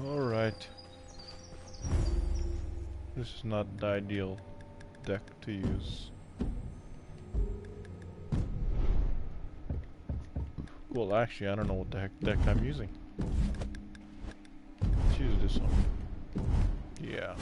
Alright. This is not the ideal deck to use. Well, actually, I don't know what the heck deck I'm using. Let's use this one. Yeah.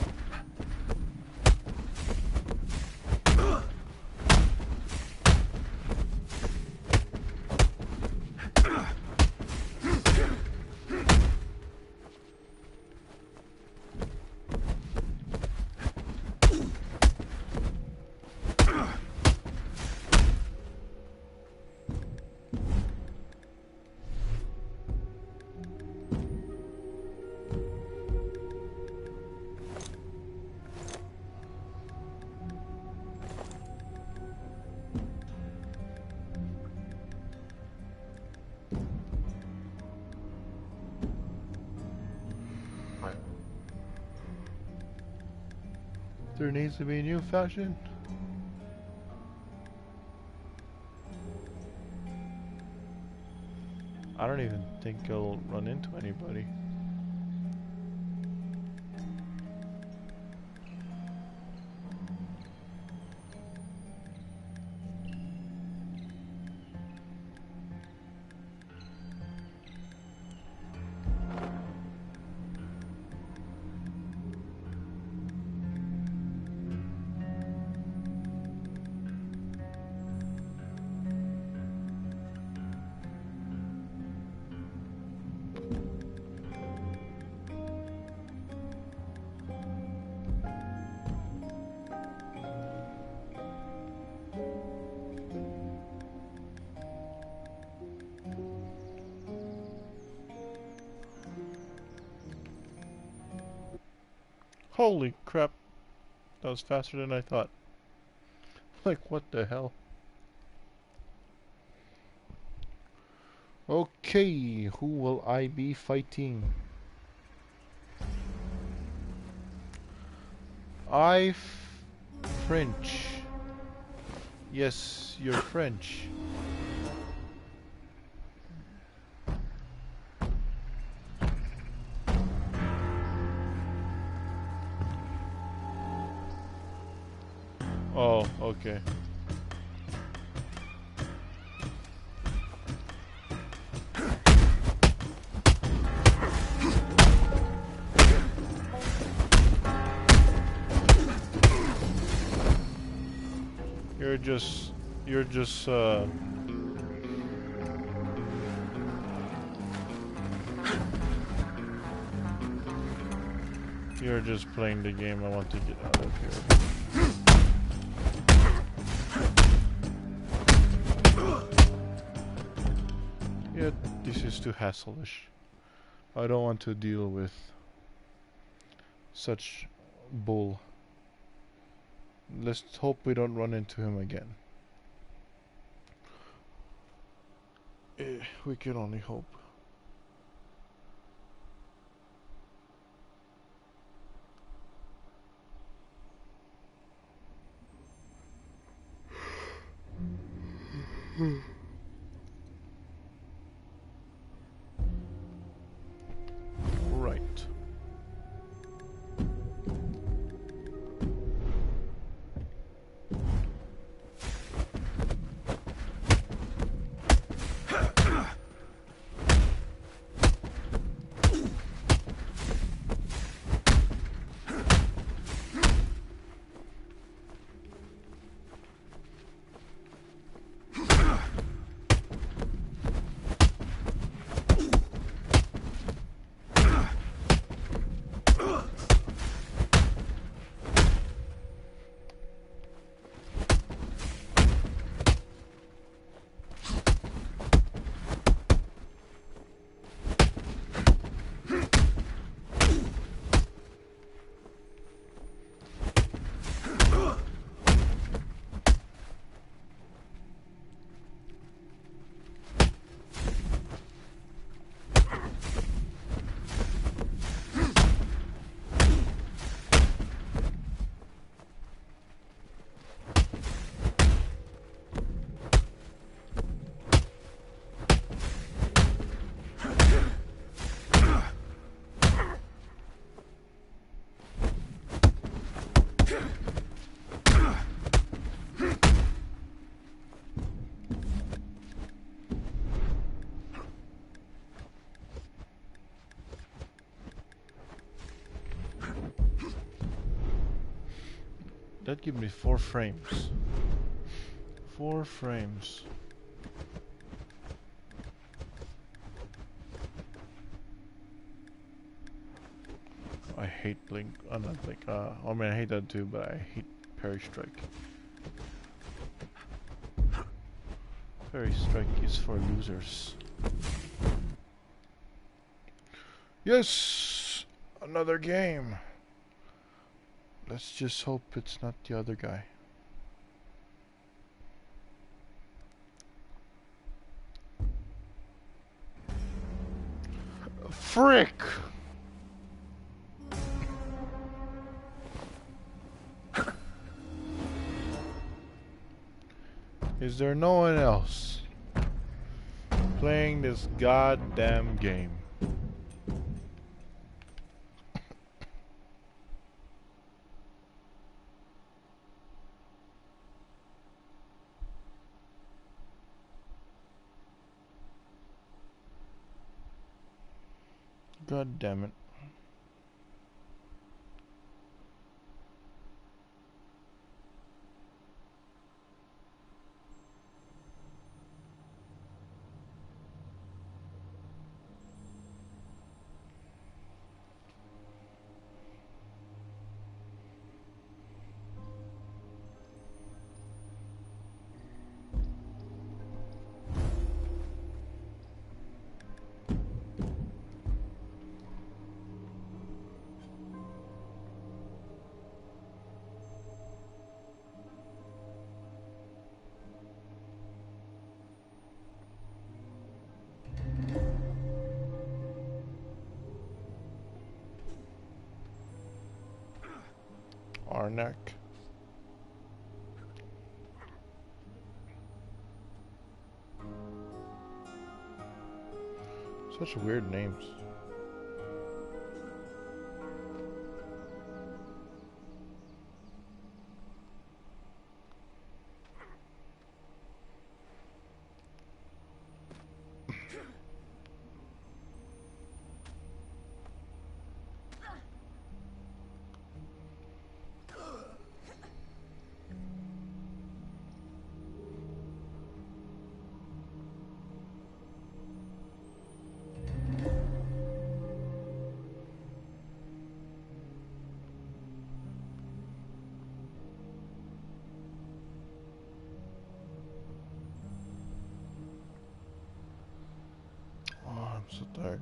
There needs to be a new fashion. I don't even think I'll run into anybody. Holy crap. That was faster than I thought. Like, what the hell? Okay, who will I be fighting? French. Yes, you're French. Oh, okay. You're just you're just playing the game. I want to get out of here. Yeah, this is too hassle-ish. I don't want to deal with such bull. Let's hope we don't run into him again. We can only hope. Right. that gives me 4 frames. 4 frames. I hate Blink. Not Blink. I mean, I hate that too, but I hate Parry Strike. Parry Strike is for losers. Yes! Another game! Let's just hope it's not the other guy. Frick! Is there no one else playing this goddamn game? God damn it. Arnak. Such weird names. I'm so tired.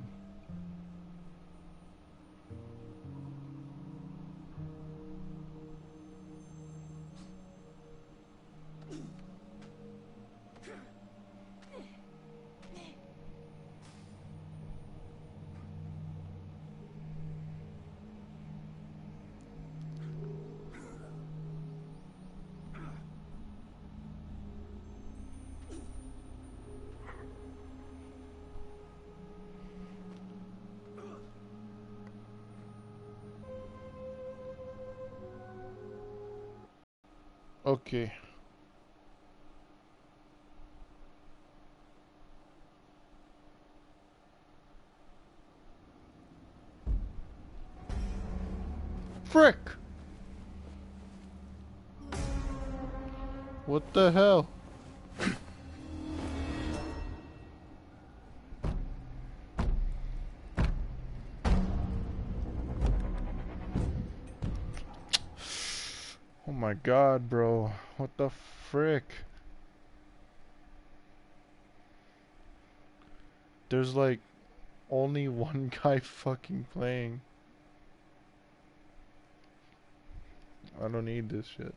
Okay. Frick! What the hell? Oh my god, bro. What the frick? There's like only one guy fucking playing. I don't need this shit.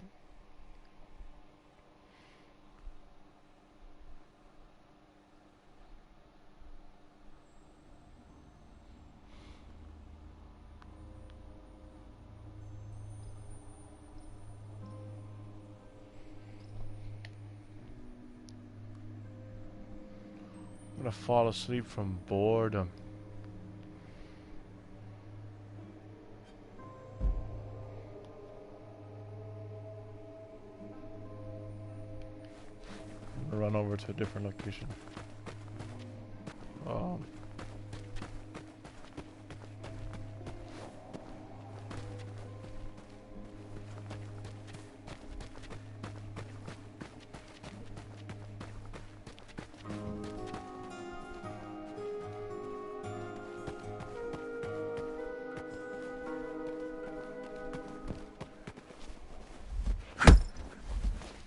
I'm gonna fall asleep from boredom. I'm gonna run over to a different location.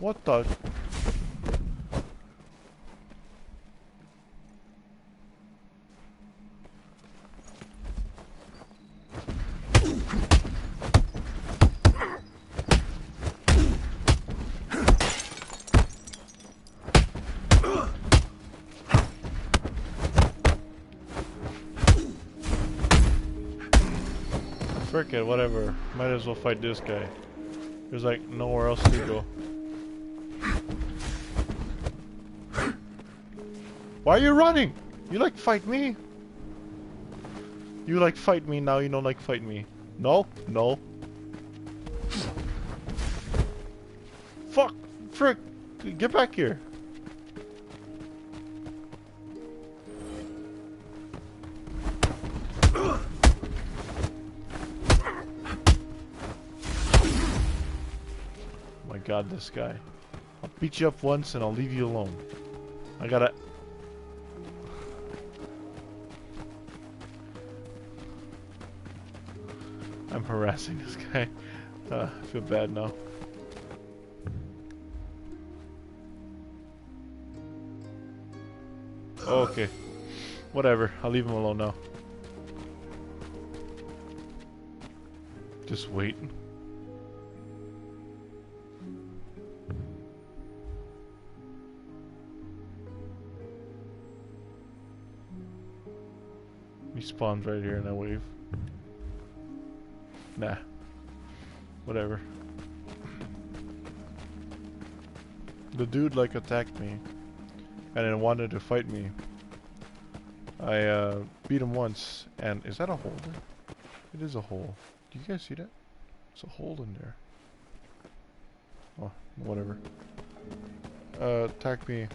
What the? Frick it, whatever. Might as well fight this guy. There's like nowhere else to go. Why are you running? You like fight me? You like fight me, now you don't like fight me. No? No. Fuck! Frick! Get back here! God, this guy. I'll beat you up once and I'll leave you alone. I gotta... I'm harassing this guy. I feel bad now. Okay. Whatever. I'll leave him alone now. Just wait. He spawns right here and I wave. Nah. Whatever. The dude like attacked me and then wanted to fight me. I beat him once and is that a hole there? It is a hole. Do you guys see that? There's a hole in there. Oh, whatever. Attacked me.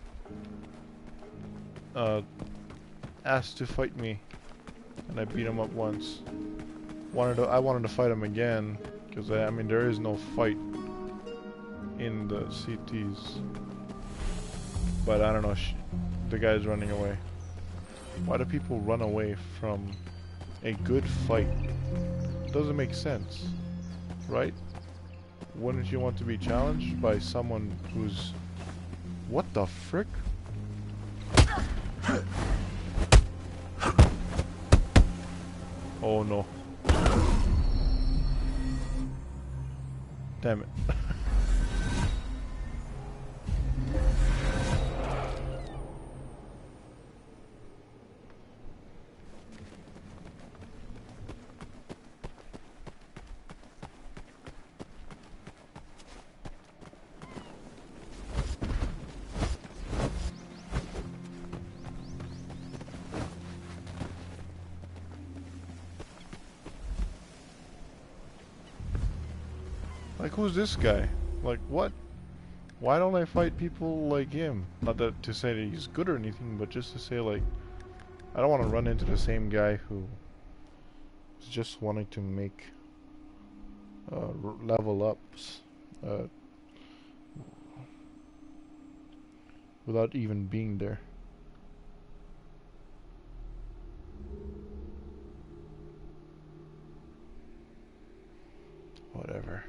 Asked to fight me. And I beat him up once. I wanted to fight him again because I mean there is no fight in the CTs. But I don't know. The guy's running away. Why do people run away from a good fight? It doesn't make sense, right? Wouldn't you want to be challenged by someone who's... What the frick? Oh no. Damn it. Like, who's this guy? Like, what? Why don't I fight people like him? Not that to say that he's good or anything, but just to say, like, I don't want to run into the same guy who is just wanting to make level ups without even being there. Whatever.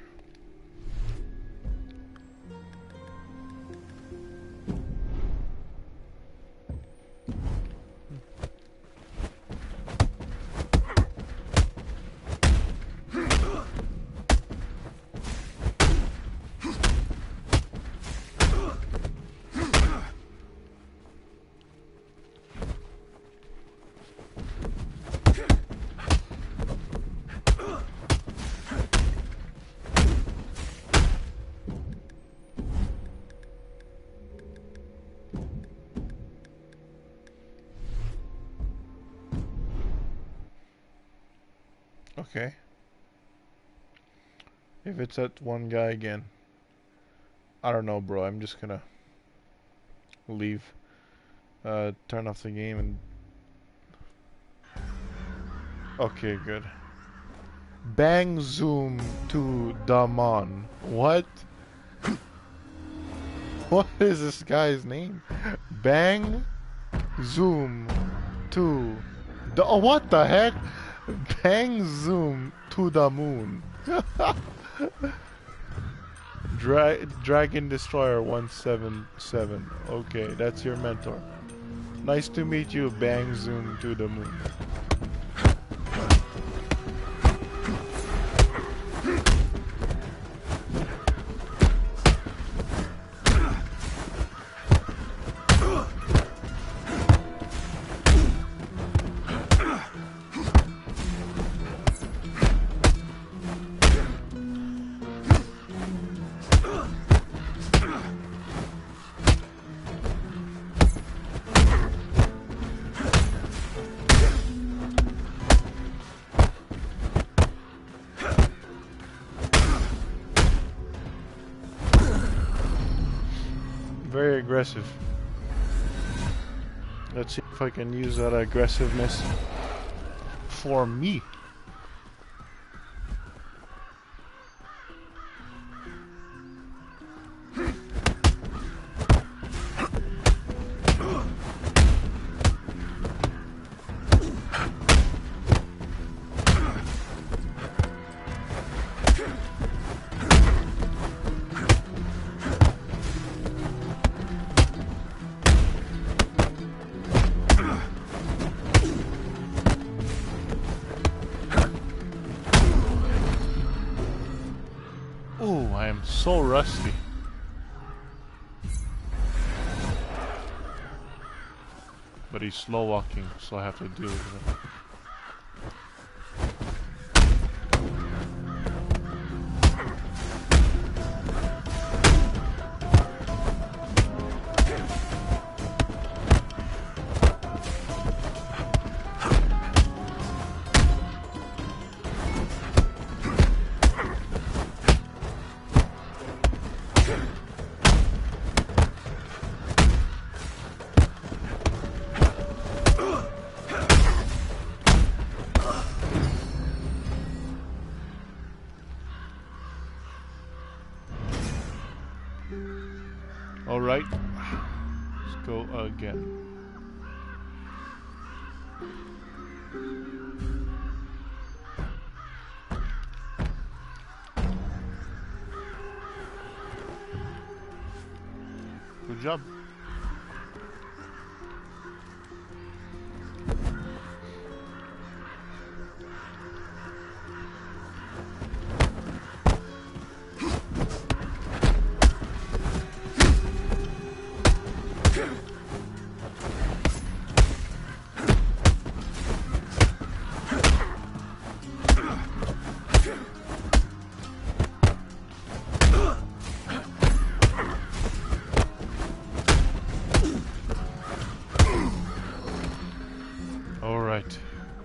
Okay. If it's that one guy again, I don't know, bro. I'm just gonna leave. Turn off the game and... Okay, good. Bang zoom to Damon. What? What is this guy's name? Bang zoom to... Oh, what the heck? Bang zoom to the moon. Dragon Destroyer 177. Okay, that's your mentor. Nice to meet you, Bang Zoom to the moon. Very aggressive. Let's see if I can use that aggressiveness for me. Ooh, I am so rusty. But he's slow walking, so I have to deal with him. Alright, let's go again. Good job.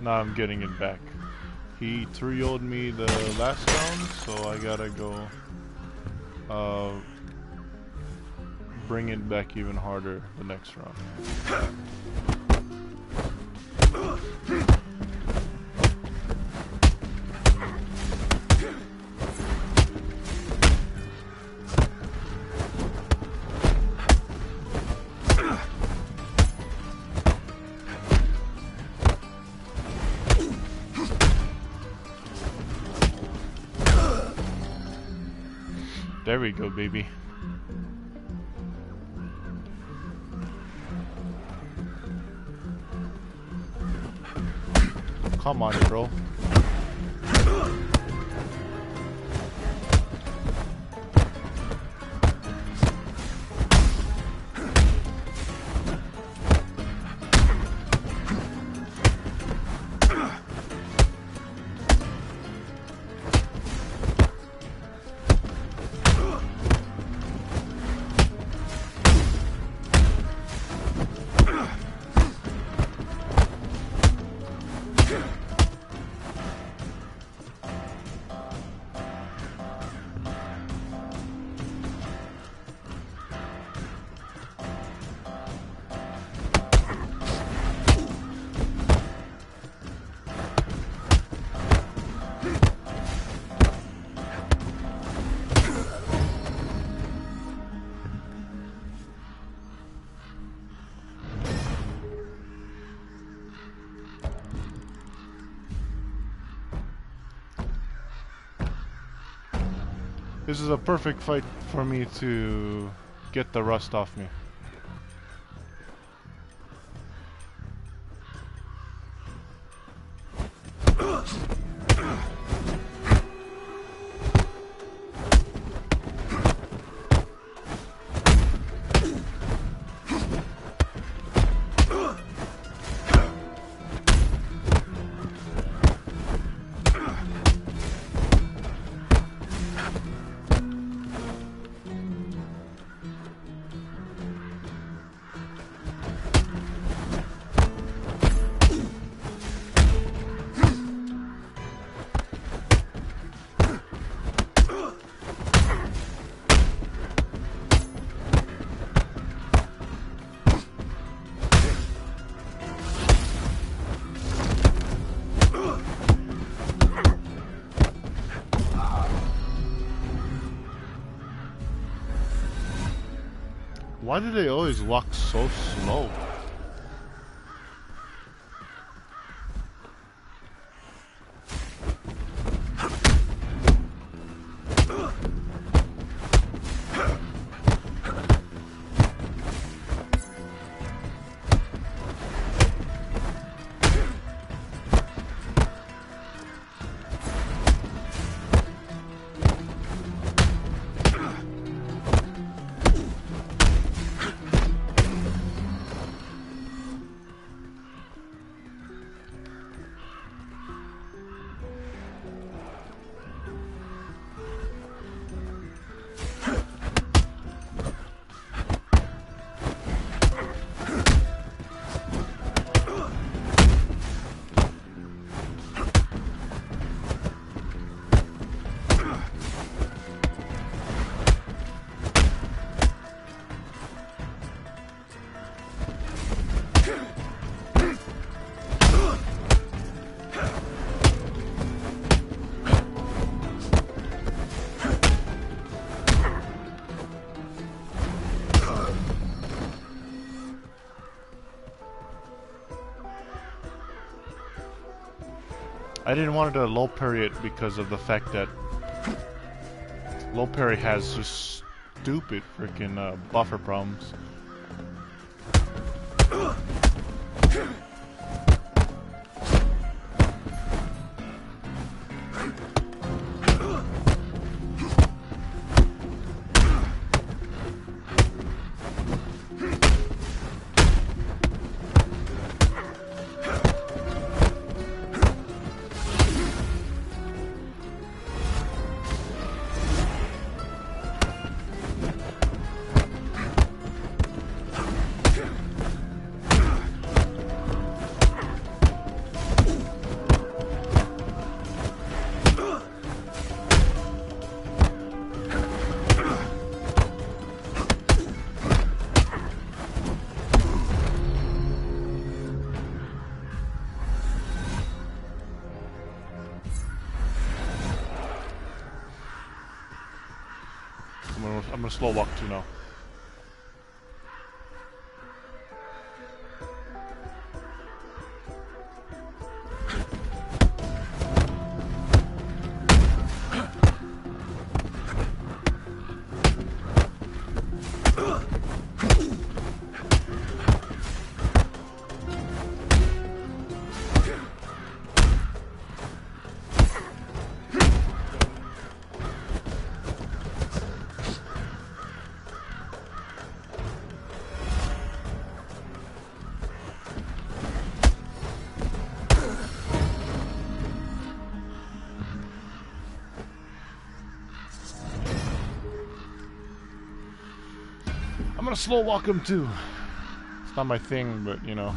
Now I'm getting it back. He 3-0'd me the last round, so I gotta go bring it back even harder the next round. There we go, baby. Come on, bro. This is a perfect fight for me to get the rust off me. Why do they always walk so slow? I didn't want to low parry it because of the fact that low parry has just stupid freaking buffer problems. I'm gonna slow walk too now. I'm gonna slow walk him too. It's not my thing, but you know.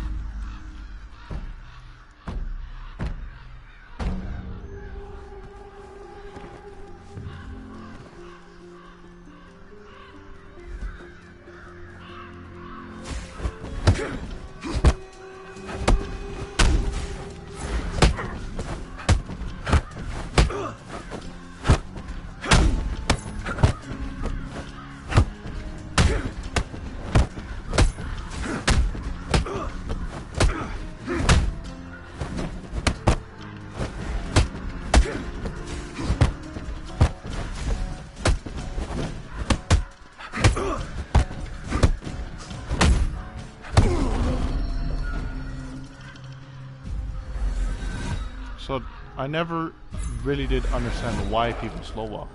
I never really did understand why people slow walk.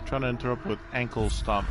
Trying to interrupt with ankle stomp.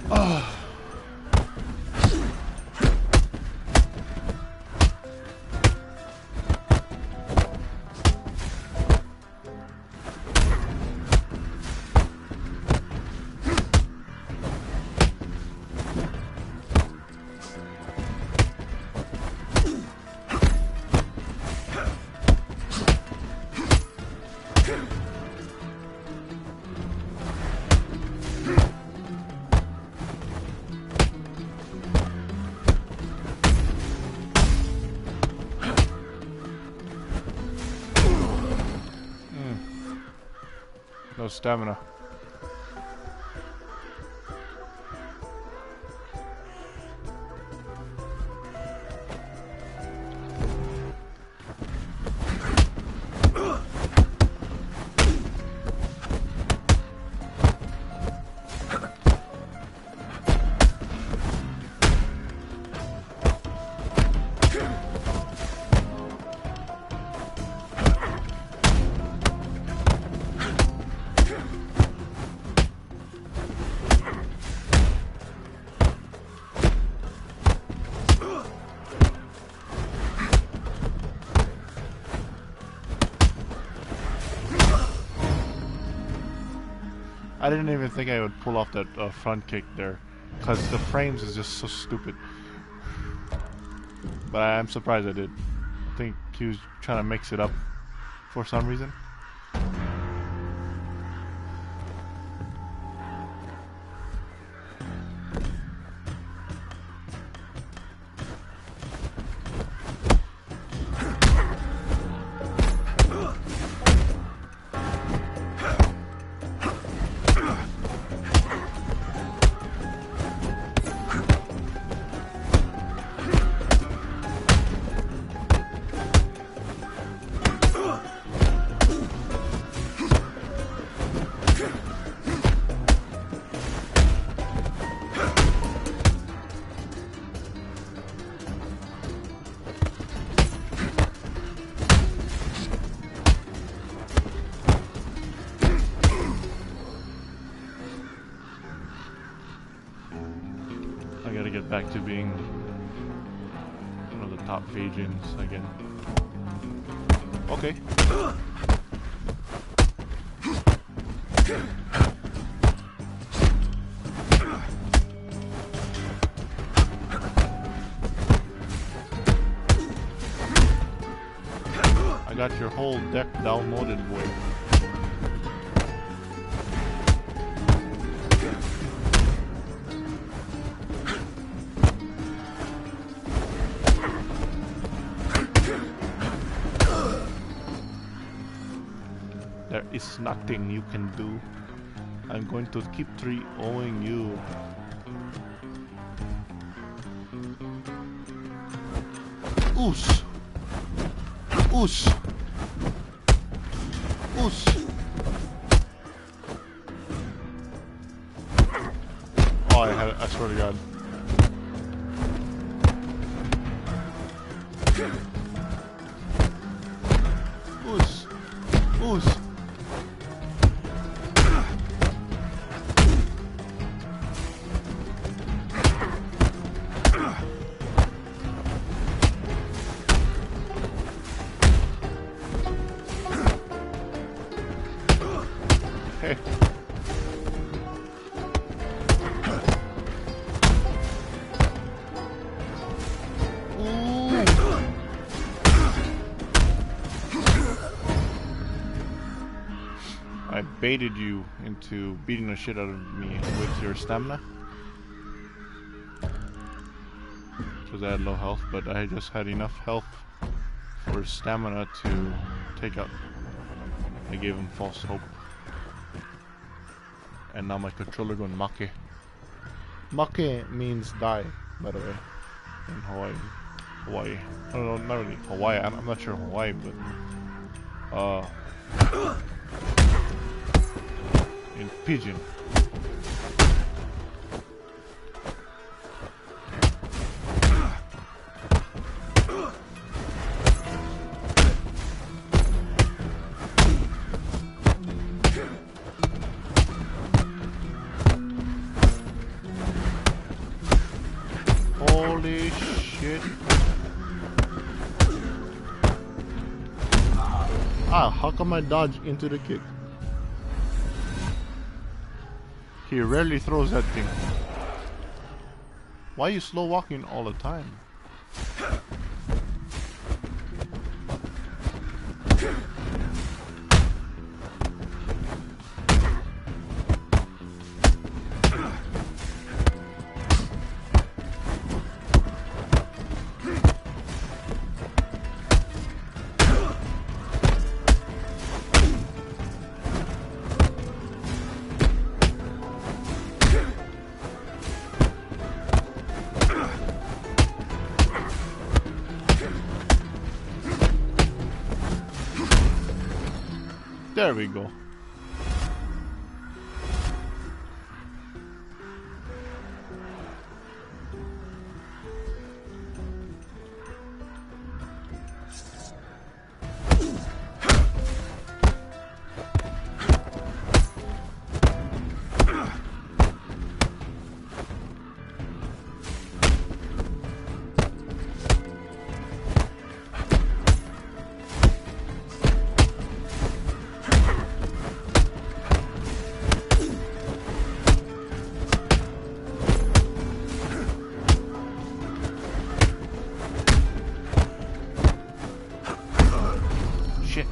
Oh. No stamina. I didn't even think I would pull off that front kick there, because the frames is just so stupid. But I'm surprised I did. I think he was trying to mix it up for some reason. I gotta get back to being one of the top Phagians again. Okay. I got your whole deck downloaded, boy. There is nothing you can do. I'm going to keep 3-0ing you. Oos! Oos! Oos! Oh, I swear to God. Oos! Oos! Hey. I baited you into beating the shit out of me with your stamina. Because I had low health, but I just had enough health for stamina to take out. I gave him false hope. And now my controller going make. Make means die, by the way, in Hawaii. Hawaii. No, not really Hawaii. I'm not sure Hawaii, but in Pidgin. Ah, how come I dodge into the kick? He rarely throws that thing. Why are you slow walking all the time? There we go. Shit.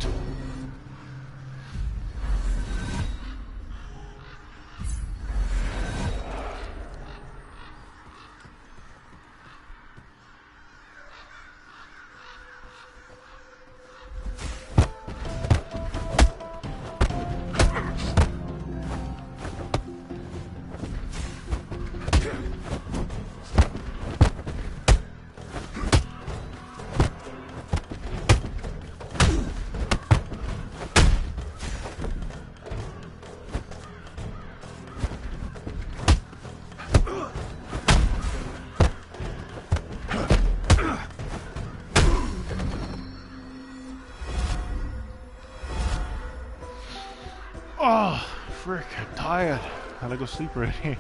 Oh, frick, I'm tired. Gotta go sleep already.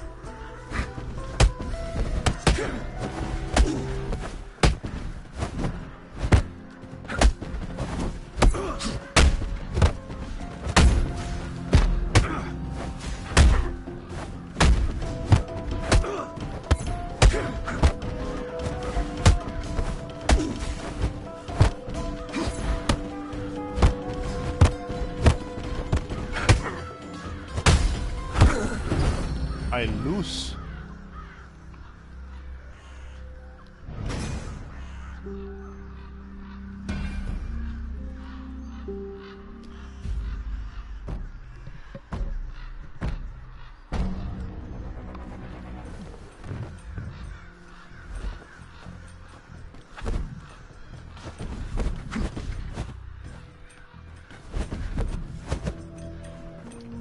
I lose.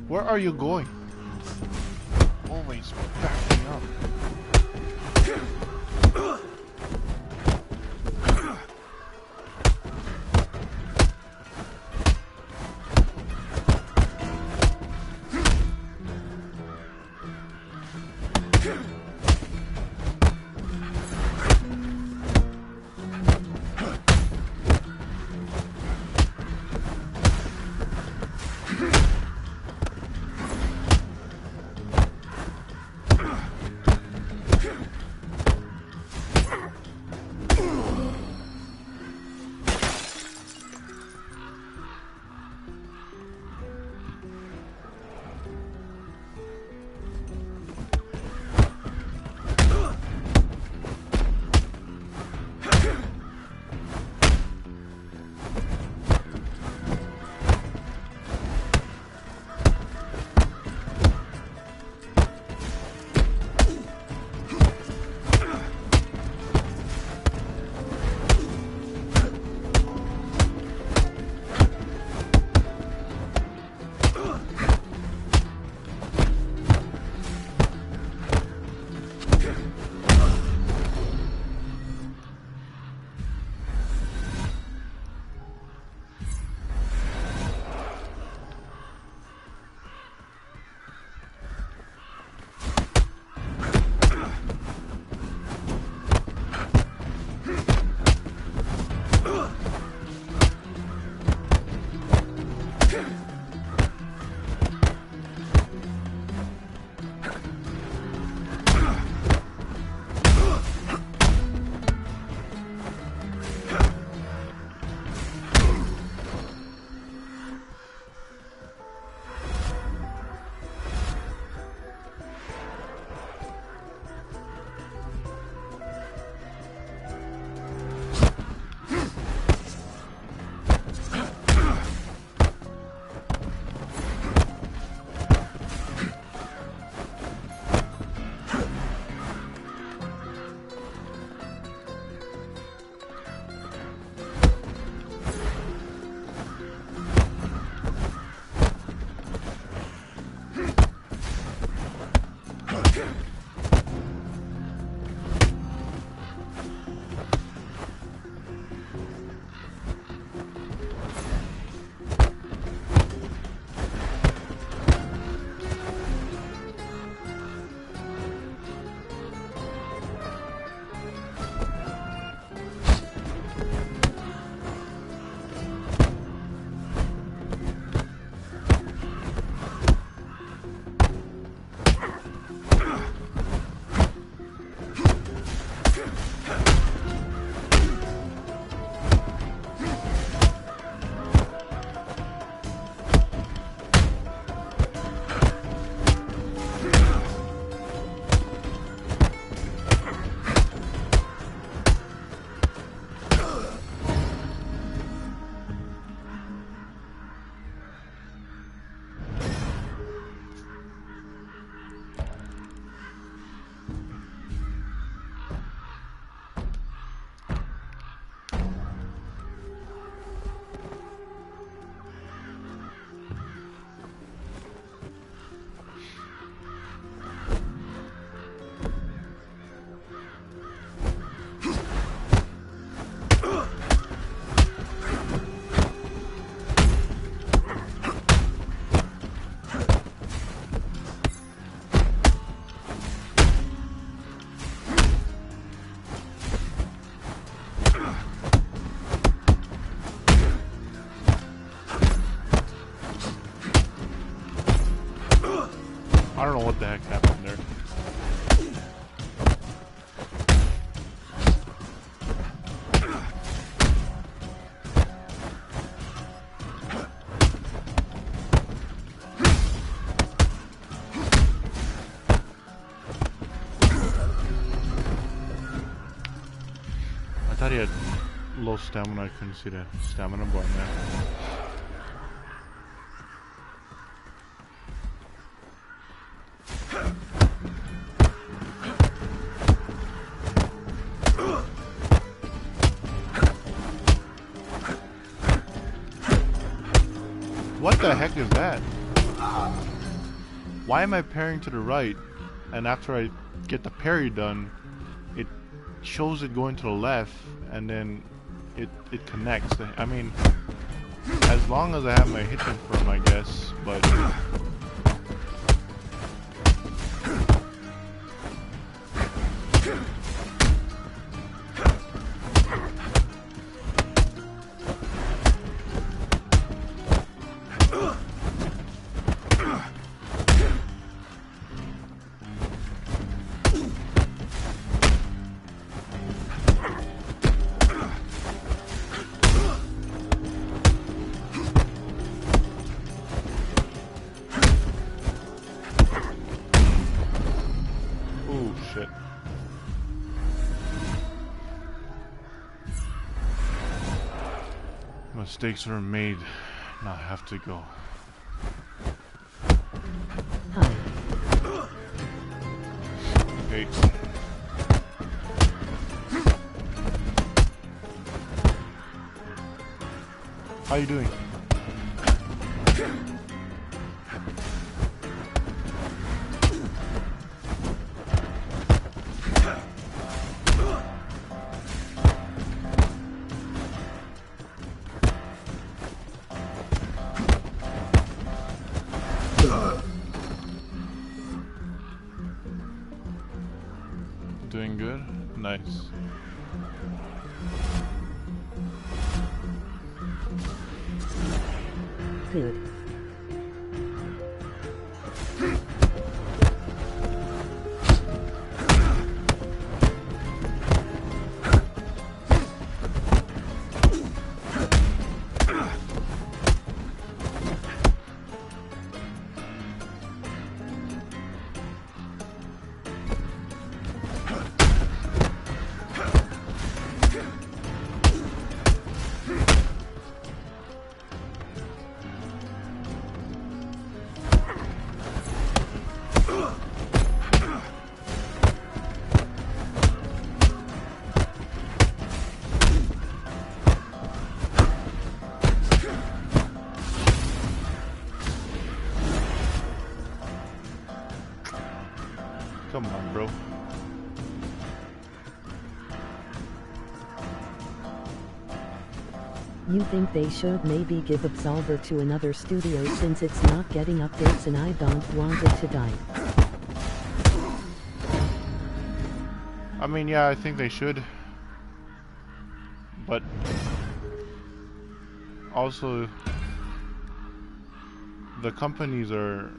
Where are you going? Always backing up. I don't know what the heck happened there. I thought he had low stamina. I couldn't see the stamina bar there. What the heck is that? Why am I parrying to the right, and after I get the parry done, it shows it going to the left, and then it connects. I mean, as long as I have my hit confirm, I guess, but... shit. Mistakes were made. Now I have to go. Hey. How you doing? Doing good? Nice. Good. Come on, bro. You think they should maybe give Absolver to another studio since it's not getting updates and I don't want it to die? I mean, yeah, I think they should. But also, the companies are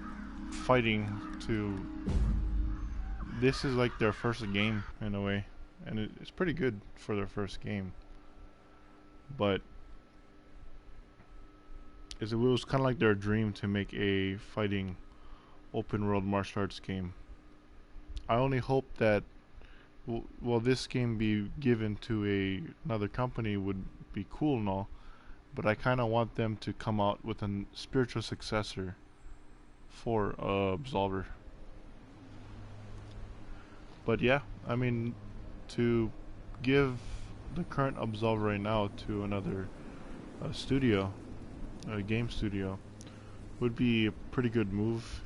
fighting to... This is like their first game in a way, and it's pretty good for their first game. But it was kind of like their dream to make a fighting open world martial arts game. I only hope that well, this game be given to another company would be cool and all, but I kind of want them to come out with a spiritual successor for Absolver. But yeah, I mean, to give the current Absolver right now to another studio, a game studio, would be a pretty good move.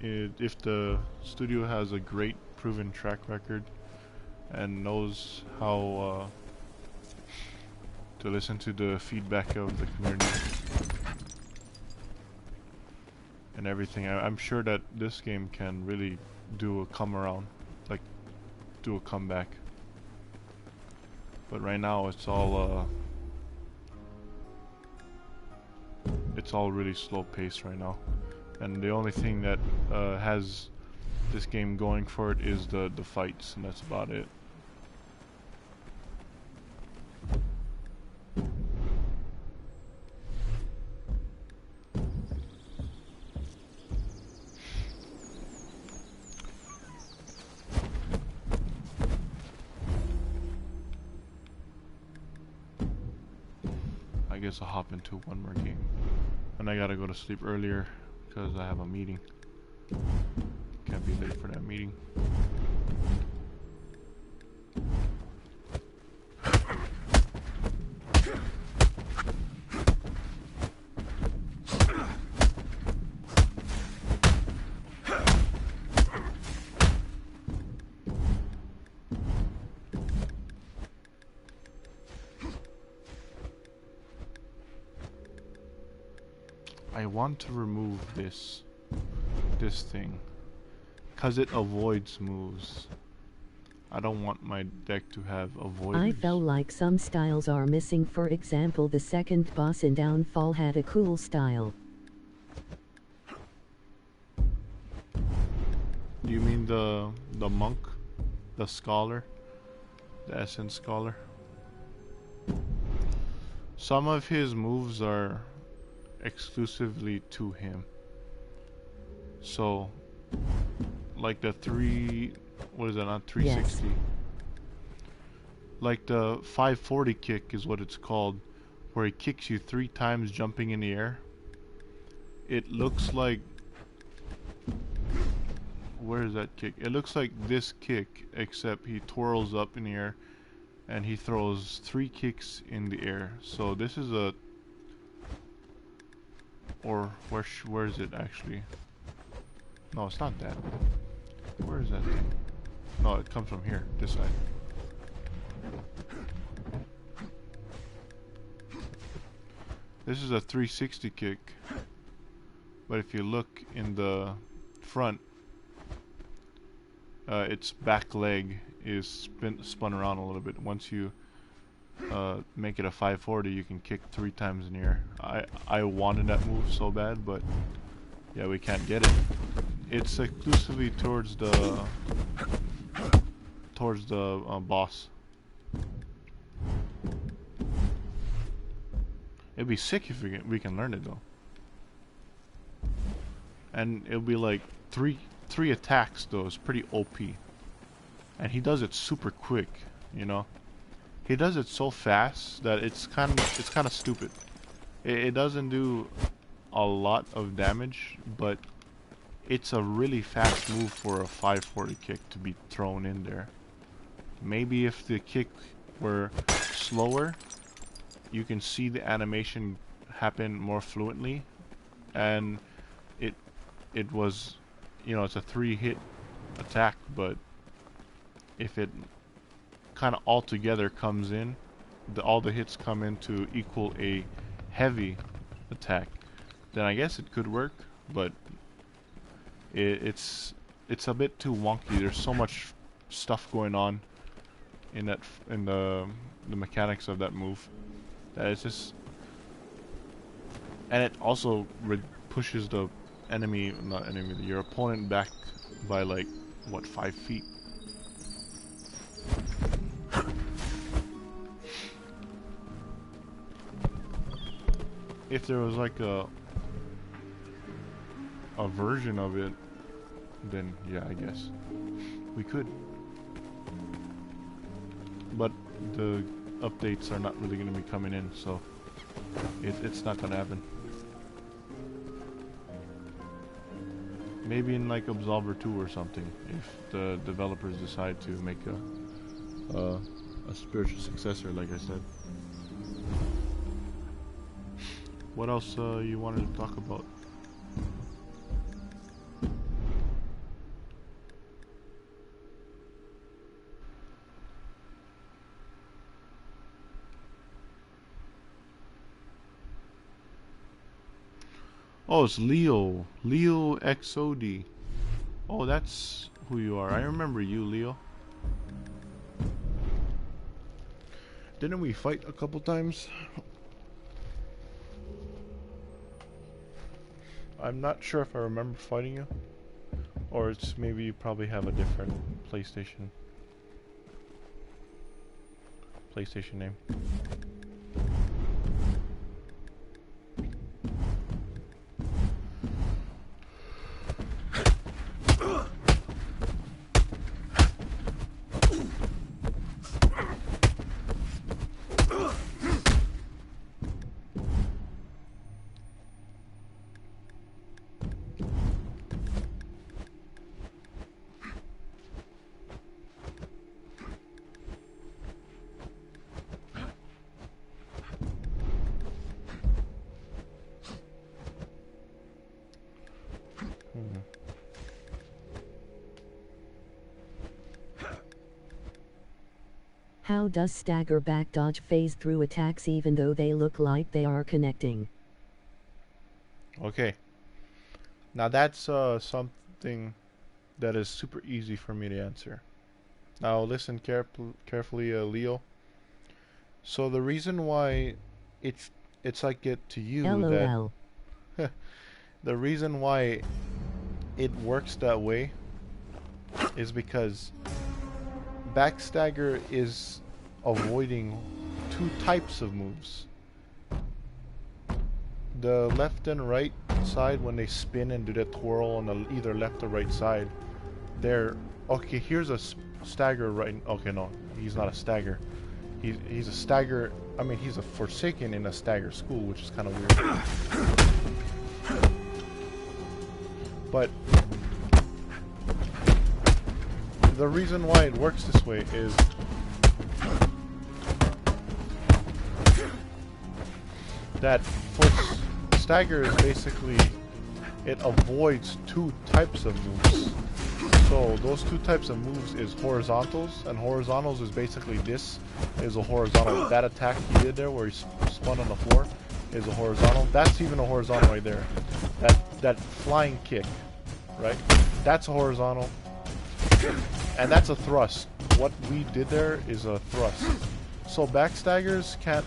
If the studio has a great proven track record and knows how to listen to the feedback of the community and everything, I'm sure that this game can really do a come around, like do a comeback. But right now it's all really slow paced right now, and the only thing that has this game going for it is the fights, and that's about it. I guess I'll hop into one more game. And I gotta go to sleep earlier because I have a meeting. Can't be late for that meeting. I want to remove this thing because it avoids moves. I don't want my deck to have avoidance. I felt like some styles are missing. For example, the second boss in Downfall had a cool style. You mean the monk, the scholar, the essence scholar? Some of his moves are exclusively to him. So, like the what is that, not 360? Yes. Like the 540 kick is what it's called, where he kicks you 3 times jumping in the air. It looks like, where is that kick? It looks like this kick, except he twirls up in the air and he throws 3 kicks in the air. So this is a, or where is it actually? No, it's not that. Where is that thing? No, it comes from here, this side. This is a 360 kick, but if you look in the front, its back leg is spun around a little bit. Once you make it a 540, you can kick 3 times in the air. I wanted that move so bad, but yeah, we can't get it. It's exclusively towards the boss. It'd be sick if we can learn it though. And it'll be like three attacks though. It's pretty OP. And he does it super quick, you know. He does it so fast that it's kind of stupid. It doesn't do a lot of damage, but it's a really fast move for a 540 kick to be thrown in there. Maybe if the kick were slower, you can see the animation happen more fluently, and it was, you know, it's a 3-hit attack, but if it kind of all together comes in, all the hits come in to equal a heavy attack, then I guess it could work, but it's a bit too wonky. There's so much stuff going on in the mechanics of that move that it's just, and it also pushes the your opponent back by like what, 5 feet. If there was like a version of it, then yeah, I guess we could. But the updates are not really going to be coming in, so it's not going to happen. Maybe in like Absolver 2 or something, if the developers decide to make a spiritual successor, like I said. What else you wanted to talk about? Oh, it's Leo. Leo XOD. Oh, that's who you are. I remember you, Leo. Didn't we fight a couple times? I'm not sure if I remember fighting you. Or it's maybe you probably have a different PlayStation name. How does stagger back dodge phase through attacks even though they look like they are connecting? Okay. Now that's something that is super easy for me to answer. Now listen carefully, Leo. So the reason why it's like it to you LOL. that the reason why it works that way is because backstagger is avoiding two types of moves. The left and right side, when they spin and do that twirl on the either left or right side, they're okay. Here's a stagger right. Okay, no, he's not a stagger. He's a stagger. I mean, he's a Forsaken in a stagger school, which is kind of weird. But the reason why it works this way is that for stagger is basically it avoids two types of moves. So those two types of moves is horizontals, and horizontals is basically this is a horizontal. That attack he did there where he spun on the floor is a horizontal. That's even a horizontal right there. That flying kick, right? That's a horizontal. And that's a thrust. What we did there is a thrust. So backstaggers can't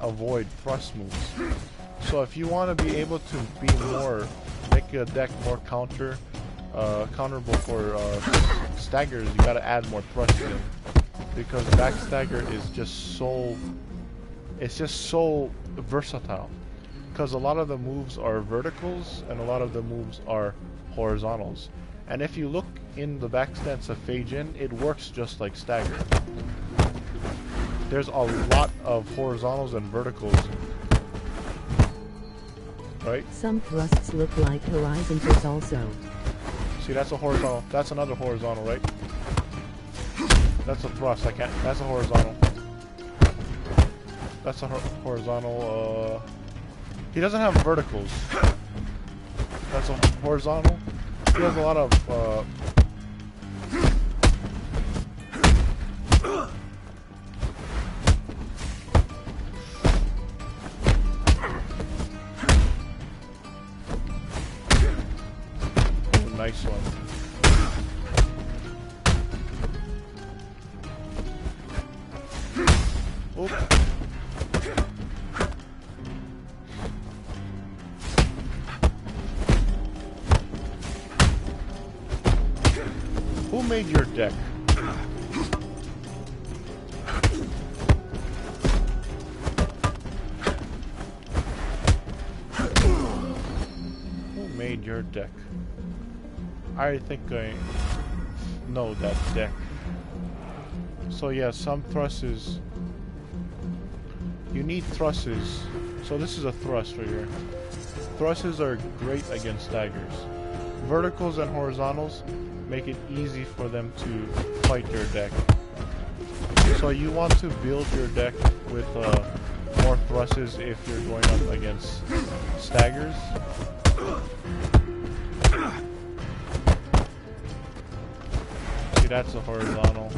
avoid thrust moves. So if you want to be able to be make a deck more counterable for staggers, you gotta add more thrust in. Because backstagger is just so versatile. Because a lot of the moves are verticals and a lot of the moves are horizontals. And if you look in the back stance of Phage In, it works just like stagger. There's a lot of horizontals and verticals. Right? Some thrusts look like horizontals also. See, that's a horizontal. That's another horizontal, right? That's a thrust. That's a horizontal. That's a horizontal. He doesn't have verticals. That's a horizontal. He has a lot of nice one. Oop. Who made your deck? Who made your deck? I think I know that deck. So yeah, some thrusters. You need thrusters. So this is a thrust right here. Thrusters are great against staggers. Verticals and horizontals make it easy for them to fight your deck. So you want to build your deck with more thrusters if you're going up against staggers. See, that's a horizontal.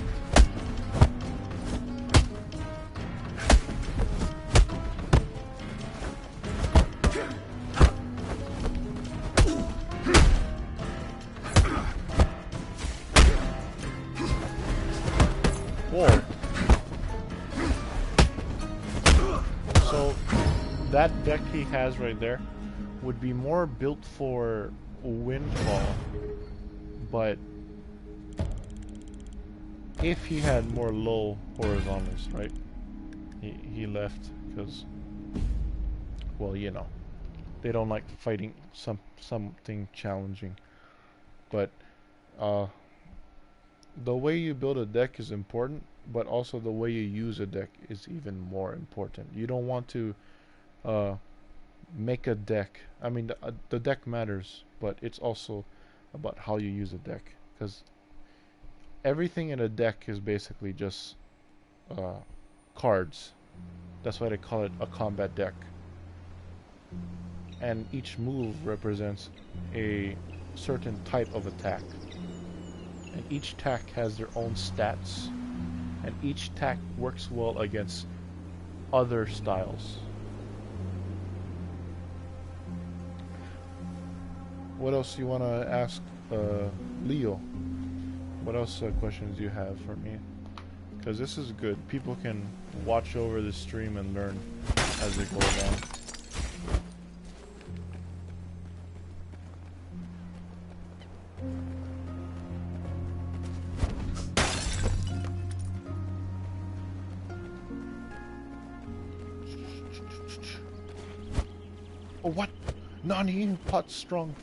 Whoa. So that deck he has right there would be more built for windfall, but if he had more low horizontals, right? He left because, well, you know, they don't like fighting something challenging. But the way you build a deck is important, but also the way you use a deck is even more important. You don't want to make a deck. I mean, the deck matters, but it's also about how you use a deck, because everything in a deck is basically just cards. That's why they call it a combat deck. And each move represents a certain type of attack. And each attack has their own stats. And each attack works well against other styles. What else do you want to ask Leo? What else questions do you have for me? Because this is good. People can watch over the stream and learn as they go along. Oh, what? Nani pot strong.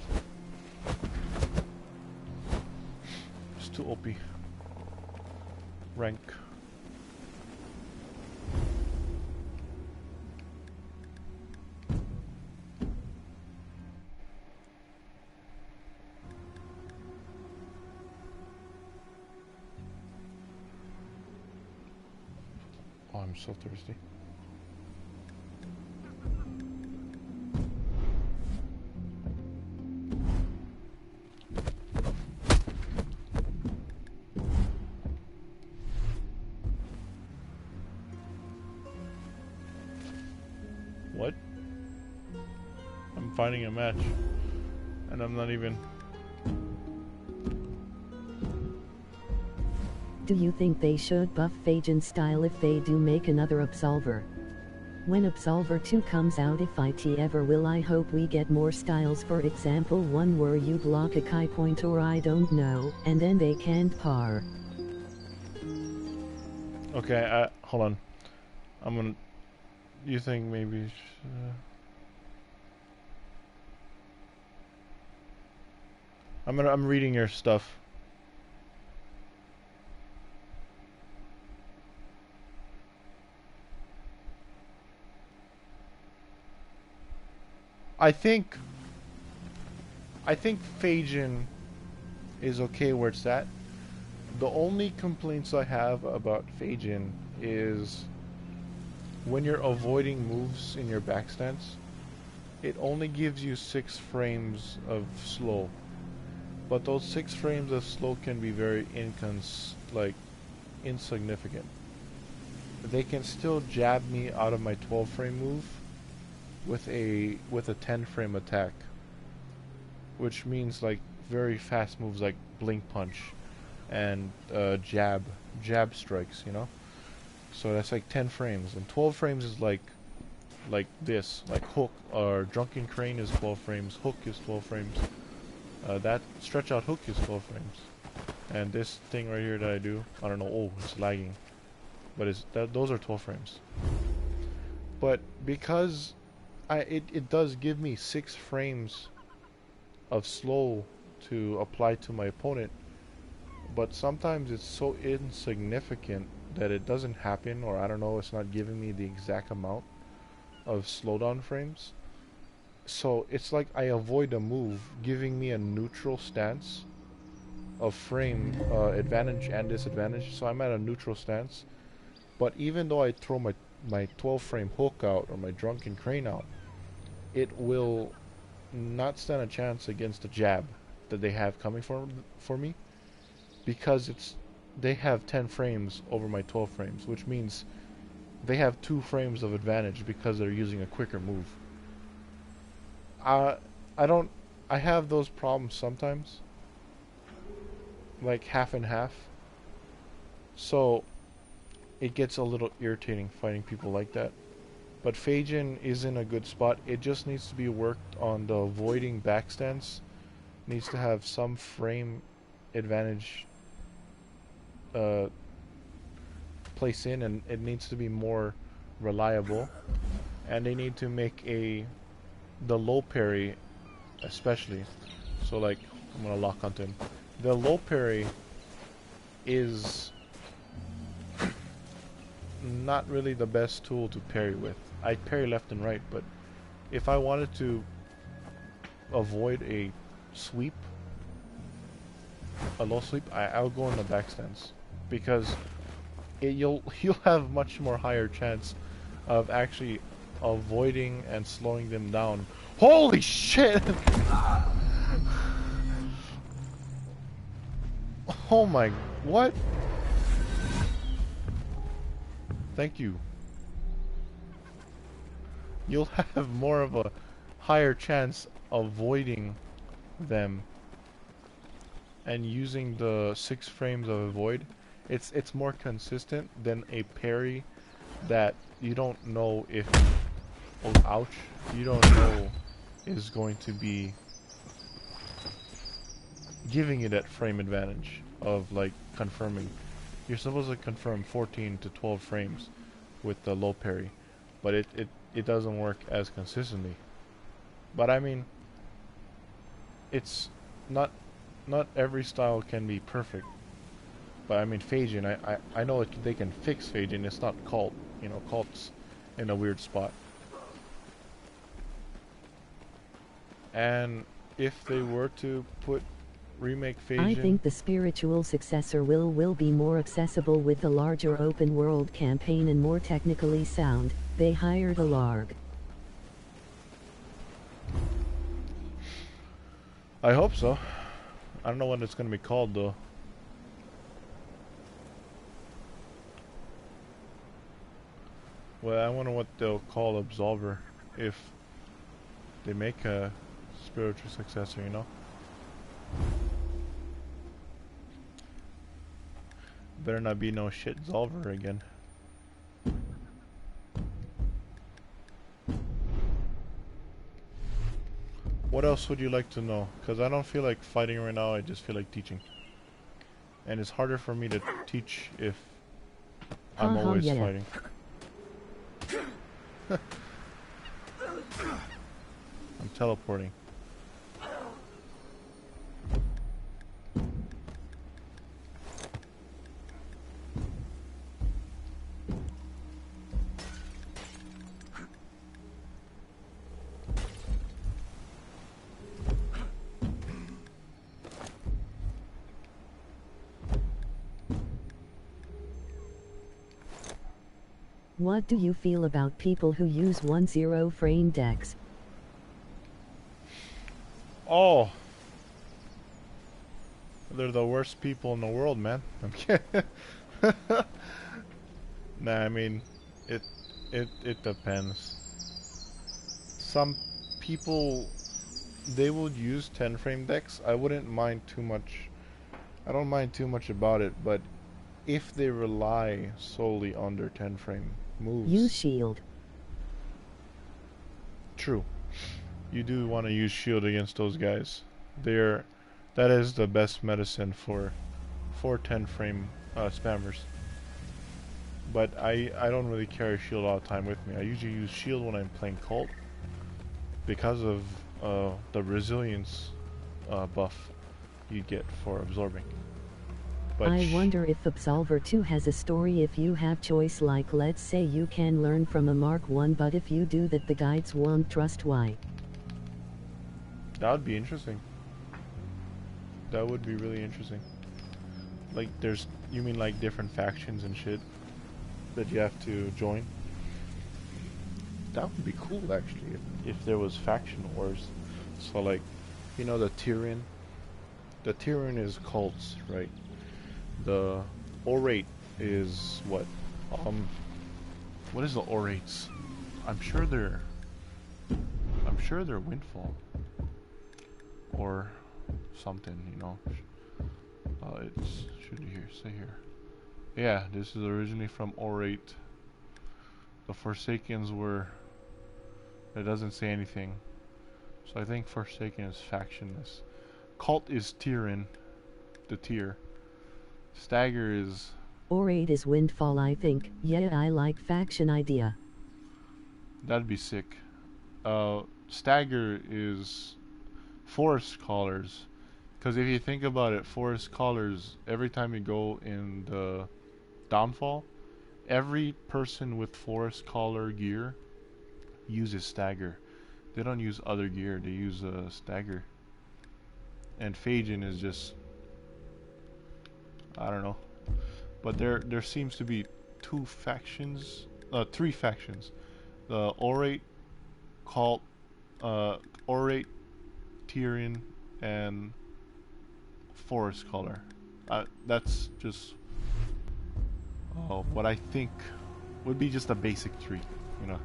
It's too OP. Rank. Oh, I'm so thirsty. What? I'm finding a match, and I'm not even... Do you think they should buff Phagin style if they do make another Absolver? When Absolver 2 comes out, if it ever will, I hope we get more styles, for example one where you block a Kai point or I don't know, and then they can't par. Okay, hold on. I'm gonna... You think maybe... I'm reading your stuff. I think Phagin is okay where it's at. The only complaints I have about Phagin is when you're avoiding moves in your back stance, it only gives you 6 frames of slow. But those 6 frames of slow can be very insignificant. They can still jab me out of my 12 frame move with a 10 frame attack, which means like very fast moves like blink punch and jab strikes, you know. So that's like 10 frames, and 12 frames is like this, like hook or drunken crane is 12 frames, hook is 12 frames, that stretch out hook is 12 frames, and this thing right here that I do, I don't know, oh, it's lagging, but those are 12 frames. But because it does give me 6 frames of slow to apply to my opponent, but sometimes it's so insignificant that it doesn't happen, or I don't know, it's not giving me the exact amount of slowdown frames. So it's like I avoid a move giving me a neutral stance of frame advantage and disadvantage, so I'm at a neutral stance. But even though I throw my 12 frame hook out or my drunken crane out, it will not stand a chance against the jab that they have coming for me, because they have 10 frames over my 12 frames, which means they have 2 frames of advantage because they're using a quicker move. I have those problems sometimes, like half and half, so it gets a little irritating fighting people like that. But Phagin is in a good spot. It just needs to be worked on the avoiding back stance needs to have some frame advantage place in, and it needs to be more reliable. And they need to make the low parry, especially. So like, I'm gonna lock onto him. The low parry is not really the best tool to parry with. I parry left and right, but if I wanted to avoid a sweep, a low sweep, I'll go in the back stance, because you'll have much more higher chance of actually avoiding and slowing them down. Holy shit! Oh my, what? Thank you. You'll have more of a higher chance avoiding them and using the 6 frames of avoid. It's more consistent than a parry that you don't know if, oh ouch, you don't know is going to be giving you that frame advantage of like confirming. You're supposed to confirm 14 to 12 frames with the low parry, but it doesn't work as consistently. But I mean, it's not every style can be perfect. But I mean, Phasian, I know they can fix Phasian. It's not cult, you know, cult's in a weird spot. And if they were to remake Phasian, I think the spiritual successor will be more accessible with a larger open world campaign and more technically sound. They hired a larg. I hope so. I don't know what it's going to be called though. Well, I wonder what they'll call Absolver if they make a spiritual successor, you know? Better not be no shit Zolver again. What else would you like to know? Because I don't feel like fighting right now, I just feel like teaching. And it's harder for me to teach if I'm always fighting. I'm teleporting. What do you feel about people who use 10 frame decks? Oh, they're the worst people in the world, man. I'm kidding. Nah, I mean, it depends. Some people, they will use 10 frame decks. I wouldn't mind too much. I don't mind too much about it, but if they rely solely on their 10 frame moves. Use shield. True. You do want to use shield against those guys. That is the best medicine for 10 frame spammers. But I don't really carry shield all the time with me. I usually use shield when I'm playing cult because of the resilience buff you get for absorbing. But I wonder if Absolver 2 has a story if you have choice, like let's say you can learn from a Mark 1, but if you do that the guides won't trust why. That would be interesting. That would be really interesting. Like you mean like different factions and shit that you have to join? That would be cool actually if there was faction wars. So like, you know, the Tyrion is cults, right? The Orate is what? What is the Orates? I'm sure they're Windfall or something, you know. It's should here say here. Yeah, this is originally from Orate. The Forsakens were. It doesn't say anything, so I think Forsaken is factionless. Cult is Tyrion, the tier. Stagger is... Orate is Windfall, I think. Yeah, I like faction idea. That'd be sick. Stagger is Forest Callers. Because if you think about it, Forest Callers, every time you go in the Downfall, every person with Forest Caller gear uses Stagger. They don't use other gear, they use Stagger. And Phajin is just... I don't know. But there seems to be three factions. The Orate, Cult, Orate, Tyrion, and Forest Caller. That's just what I think would be just a basic tree, you know,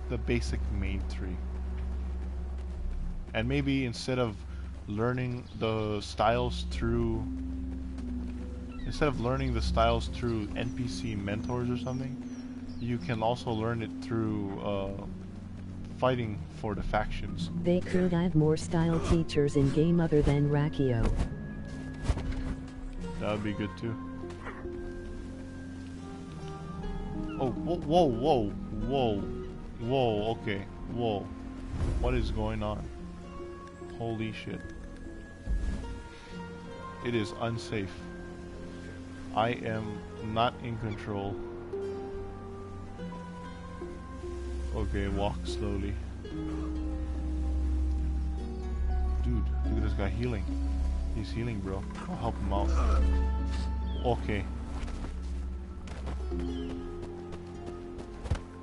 the basic main tree. And maybe instead of learning the styles through NPC mentors or something, you can also learn it through fighting for the factions. They could add more style teachers in game other than Rakio. That would be good too. Oh, whoa, okay, whoa. What is going on? Holy shit. It is unsafe. I am not in control. Okay, walk slowly. Dude, look at this guy healing. He's healing, bro. I'll help him out. Okay.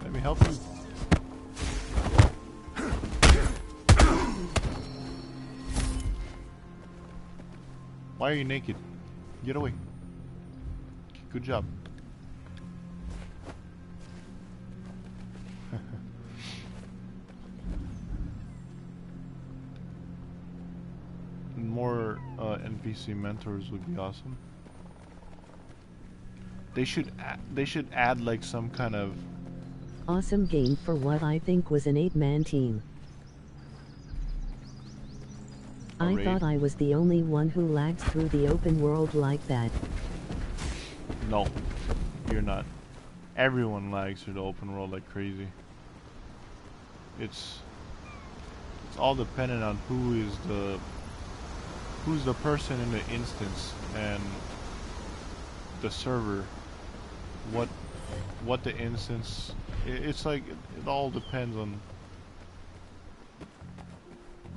Let me help you. Why are you naked? Get away. Good job. More NPC mentors would be awesome. They should add like some kind of awesome game for what I think was an 8-man team. I thought I was the only one who lags through the open world like that. No, you're not. Everyone lags through the open world like crazy. It's all dependent on who's the person in the instance and the server. What the instance. It's like it all depends on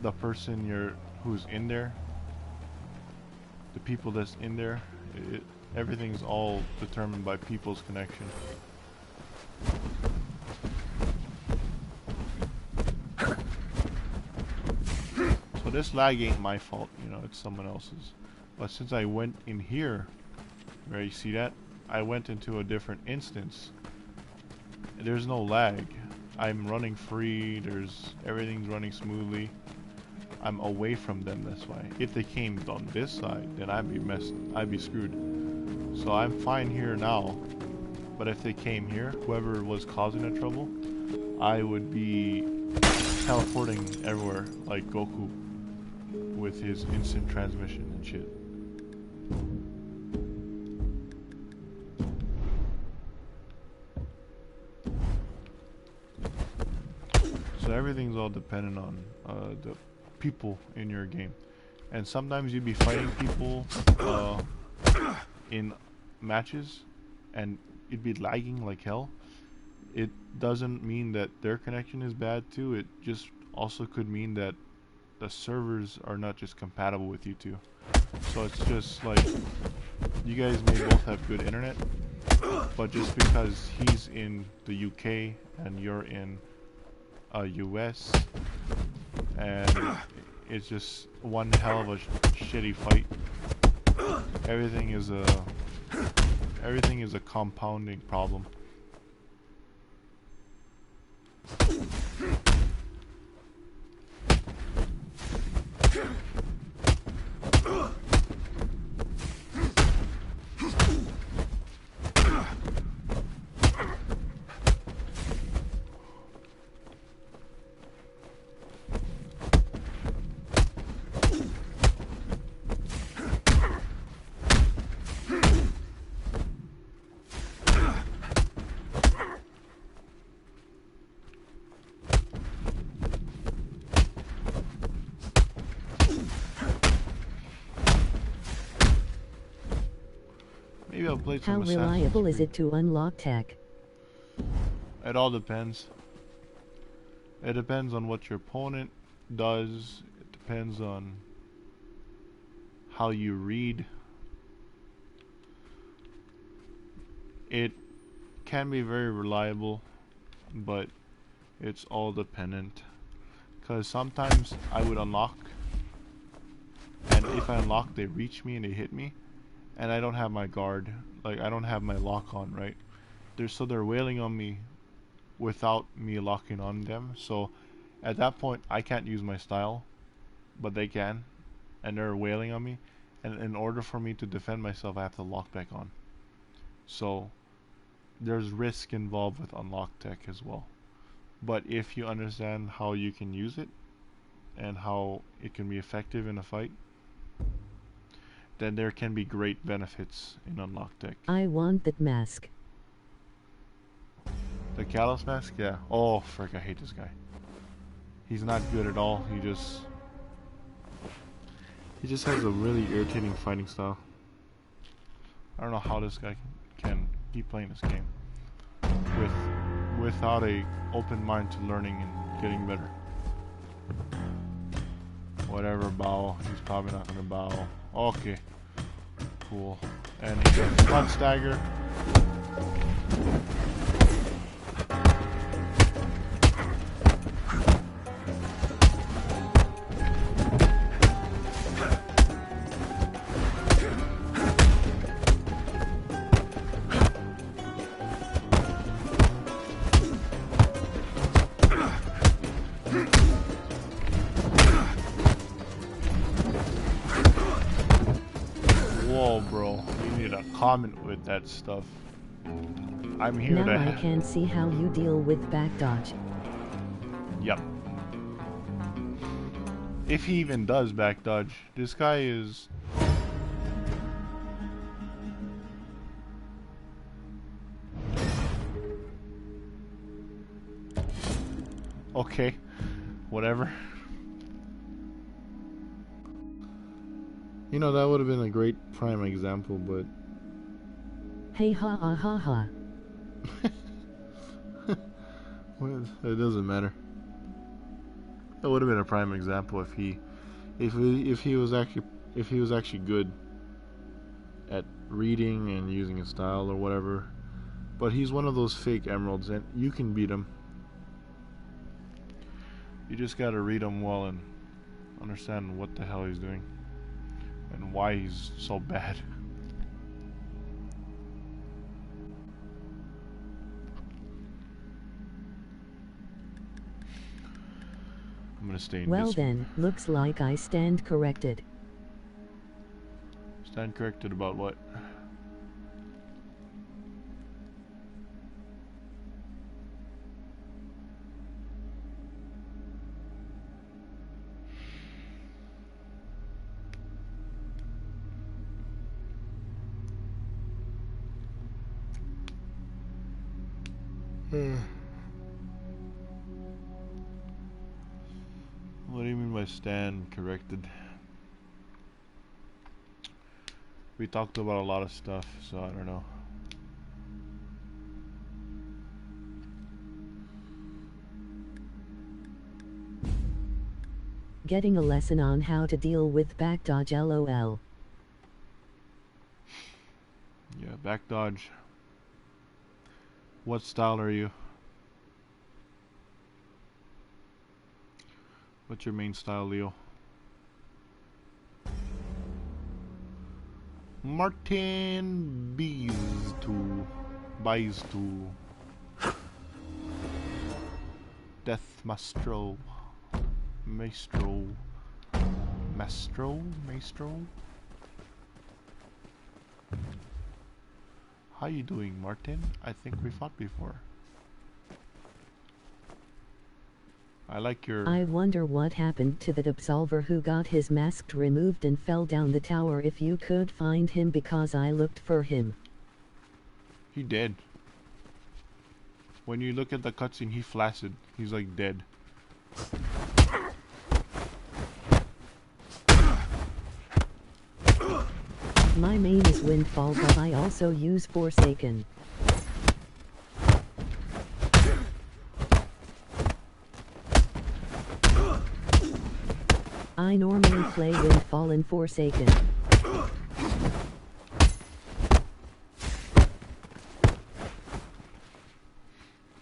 the person who's in there, the people that's in there. Everything's all determined by people's connection. So this lag ain't my fault, you know, it's someone else's. But since I went in here, where you see that, I went into a different instance. There's no lag. I'm running free. Everything's running smoothly. I'm away from them, that's why. If they came on this side, then I'd be screwed. So I'm fine here now. But if they came here, whoever was causing the trouble, I would be teleporting everywhere like Goku with his instant transmission and shit. So everything's all dependent on the people in your game, and sometimes you'd be fighting people in matches and it'd be lagging like hell. It doesn't mean that their connection is bad too, it just also could mean that the servers are not just compatible with you two. So it's just like you guys may both have good internet, but just because he's in the UK and you're in US, and it's just one hell of a shitty fight. Everything is a compounding problem. Maybe I'll play How some Assassin's reliable is Creed. it to unlock tech? It all depends. It depends on what your opponent does. It depends on how you read. It can be very reliable, but it's all dependent. Because sometimes I would unlock, and if I unlock, they reach me and they hit me, and I don't have my guard. Like, I don't have my lock on, right? So they're wailing on me without me locking on them. So at that point, I can't use my style, but they can, and they're wailing on me. And in order for me to defend myself, I have to lock back on. So there's risk involved with unlock tech as well. But if you understand how you can use it and how it can be effective in a fight, then there can be great benefits in unlock tech. I want that mask. The Callous Mask? Yeah. Oh, frick, I hate this guy. He's not good at all. He just has a really irritating fighting style. I don't know how this guy can keep playing this game without a open mind to learning and getting better. Whatever, bow. He's probably not gonna bow. Okay. Cool. And he gets front stagger. Whoa, bro. You need a comment with that stuff. I'm here Now to... I can see how you deal with back dodge. Yep. If he even does back dodge. This guy is... Okay. Whatever. You know, that would have been a great prime example, but... Hey ha ha ha ha. Well, it doesn't matter. That would have been a prime example if he was actually good at reading and using his style or whatever. But he's one of those fake emeralds, and you can beat him. You just gotta read him well and understand what the hell he's doing and why he's so bad. I'm gonna stay in Well this. then, looks like I stand corrected. Stand corrected about what? What do you mean by stand corrected? We talked about a lot of stuff, so I don't know. Getting a lesson on how to deal with back dodge, lol. Yeah, back dodge. What style are you? What's your main style, Leo? Martin Bies2 DeathMastro Maestro. How you doing, Martin? I think we fought before. I like your... I wonder what happened to that absolver who got his mask removed and fell down the tower. If you could find him, because I looked for him. He dead. When you look at the cutscene, he flaccid. He's like dead. My main is Windfall, but I also use Forsaken. I normally play Windfall and Forsaken.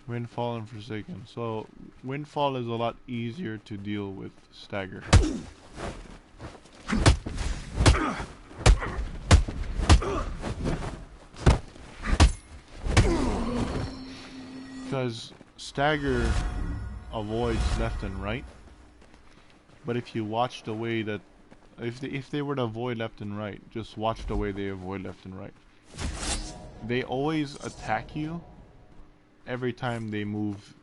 Windfall and Forsaken. So, Windfall is a lot easier to deal with Stagger. Because Stagger avoids left and right. But if you watch the way that... If they were to avoid left and right, just watch the way they avoid left and right. They always attack you every time they move,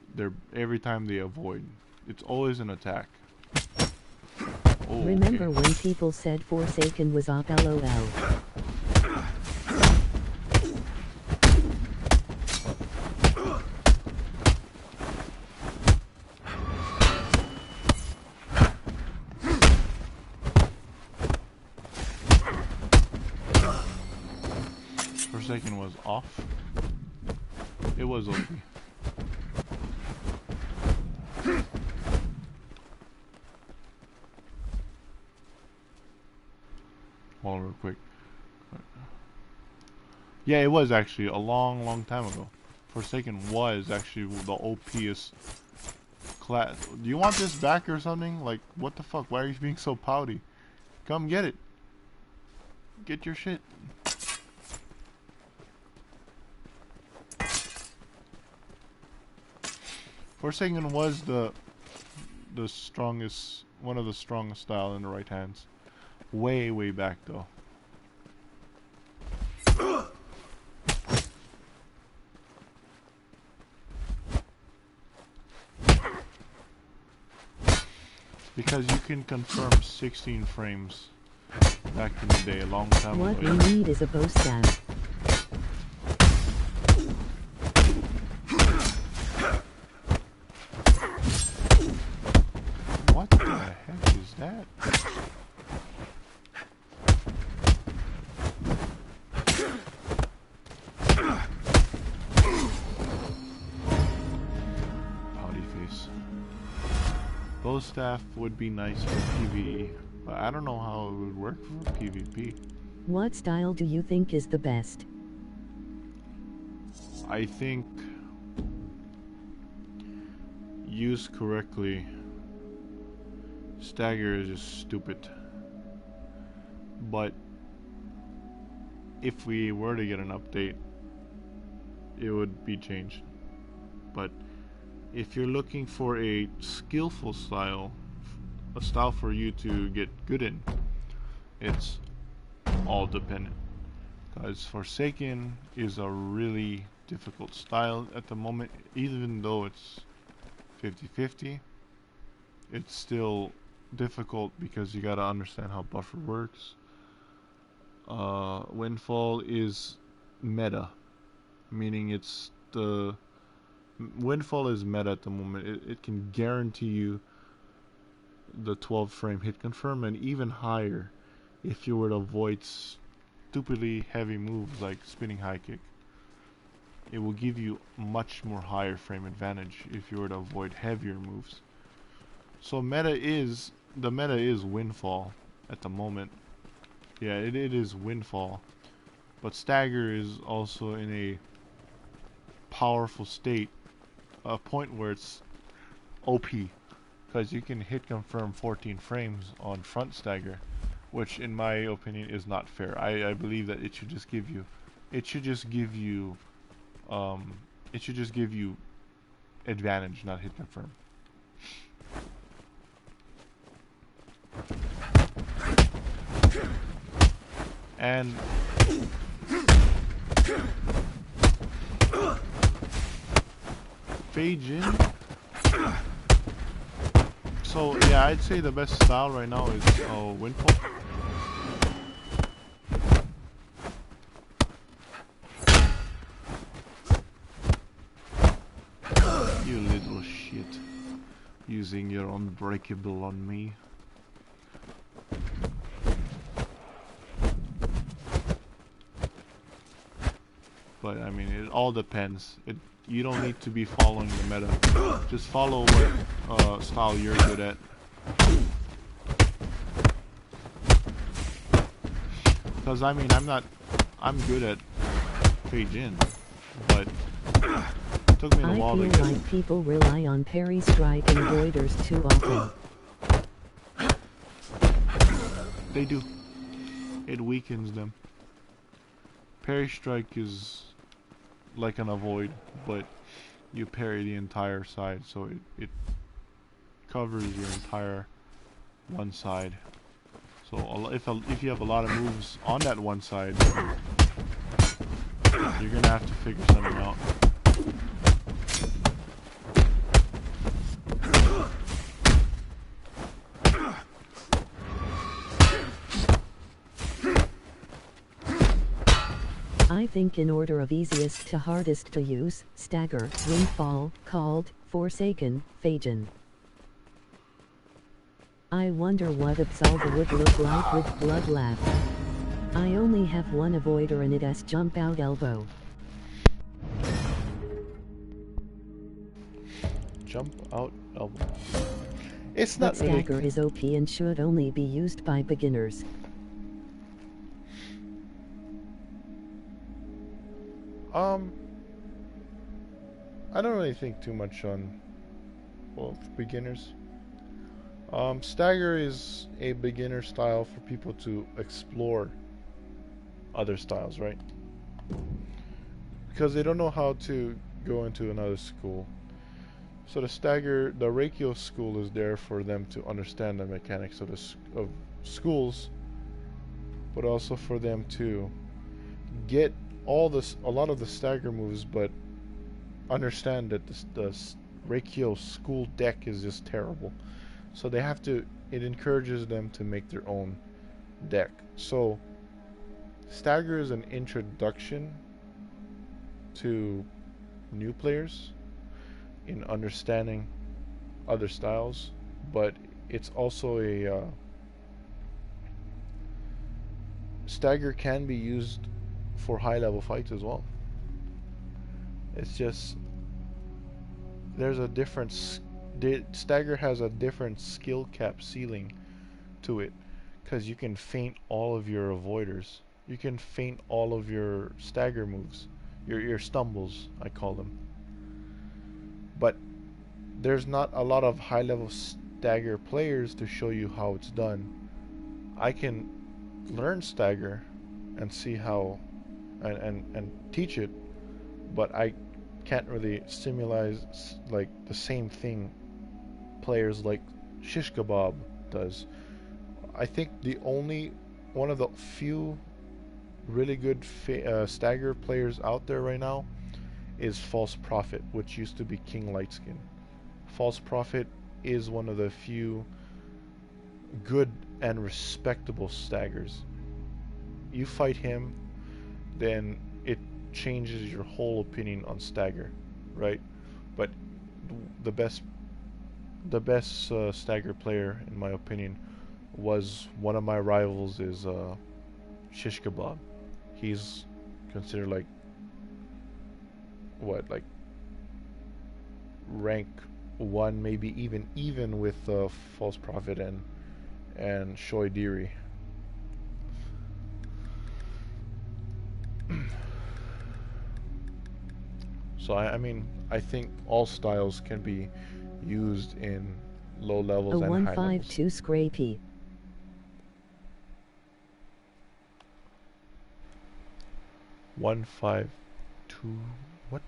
every time they avoid. It's always an attack. Oh, Remember okay. when people said Forsaken was op LOL? Forsaken was off. It was OP. Hold on real quick. Yeah, it was actually a long time ago. Forsaken was actually the OPest class. Do you want this back or something? Like, what the fuck? Why are you being so pouty? Come get it. Get your shit. Forsaken was the strongest, one of the strongest style in the right hands. Way back though. Because you can confirm 16 frames back in the day, a long time What ago. we need is a bow staff. What the heck is that? Pouty face. Bow staff would be nice for PvE, but I don't know how it would work for PvP. What style do you think is the best? I think used correctly, Stagger is just stupid. But if we were to get an update, it would be changed. But if you're looking for a skillful style, a style for you to get good in, it's all dependent. Because Forsaken is a really difficult style at the moment, even though it's 50-50. It's still difficult because you gotta understand how buffer works. Windfall is meta, meaning it's the Windfall is meta at the moment. It can guarantee you the 12 frame hit confirm and even higher if you were to avoid stupidly heavy moves like spinning high kick. It will give you much more higher frame advantage if you were to avoid heavier moves. So the meta is Windfall at the moment. Yeah, it is Windfall. But Stagger is also in a powerful state, a point where it's OP. Because you can hit confirm 14 frames on front Stagger, which in my opinion is not fair. I believe that it should just give you advantage, not hit confirm. And Fajin. So yeah, I'd say the best style right now is Windfall. You little shit. Using your unbreakable on me. But I mean, it all depends. You don't need to be following the meta. Just follow what style you're good at. Because I mean, I'm good at Phage in, but it took me a while to I get. feel like people rely on parry strike and voiders too often. They do. It weakens them. Parry strike is like an avoid, but you parry the entire side, so it covers your entire one side. So if you have a lot of moves on that one side, you're gonna have to figure something out. I think in order of easiest to hardest to use: Stagger, Windfall, Called, Forsaken, Phagin. I wonder what Absolver would look like with Bloodlap. I only have one avoider and it has Jump Out Elbow. Jump Out Elbow. It's not But really. Stagger is OP and should only be used by beginners. I don't really think too much on, well, beginners. Stagger is a beginner style for people to explore other styles, right? Because they don't know how to go into another school. So the Reikio school is there for them to understand the mechanics of schools, but also for them to get a lot of the stagger moves, but understand that the Reikio school deck is just terrible. So they have to. It encourages them to make their own deck. So stagger is an introduction to new players in understanding other styles, but it's also a stagger can be used for high level fights as well. It's just there's a difference. Stagger has a different skill cap ceiling to it, because you can feint all of your avoiders. You can feint all of your stagger moves, your stumbles, I call them. But there's not a lot of high level stagger players to show you how it's done. I can learn stagger and see how and teach it, but I can't really simulate like the same thing players like Shish Kebab does. I think one of the few really good stagger players out there right now is False Prophet, which used to be King Lightskin. False Prophet is one of the few good and respectable staggers. You fight him, then it changes your whole opinion on stagger, right? But the best stagger player, in my opinion, was one of my rivals is Shish Kebab. He's considered like rank 1, maybe even with False Prophet and Shoy Deary. So I mean, I think all styles can be used in low levels and high levels. 152 Scrapey. 152 what?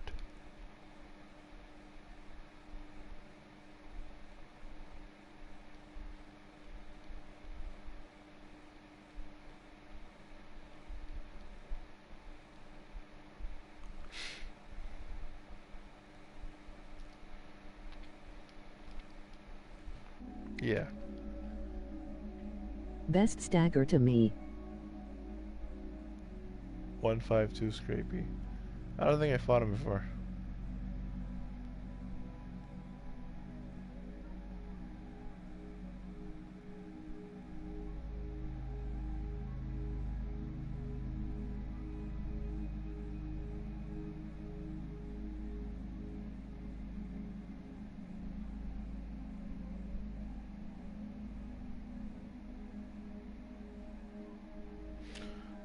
Yeah. Best stagger to me. 152 Scrapey. I don't think I fought him before.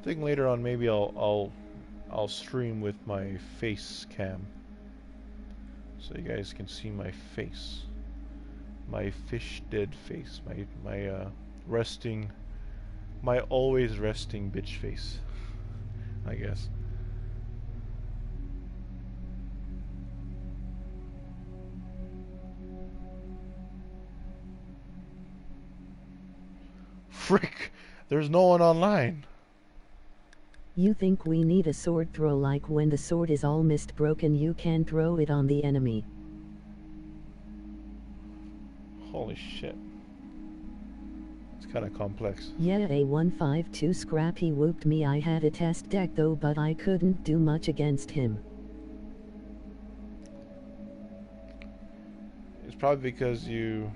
I think later on maybe I'll stream with my face cam, so you guys can see my face, my fish dead face, my resting, my always resting bitch face, I guess. Frick! There's no one online. You think we need a sword throw, like when the sword is almost broken you can throw it on the enemy. Holy shit. It's kind of complex. Yeah, A152 Scrappy whooped me. I had a test deck though, but I couldn't do much against him. It's probably because you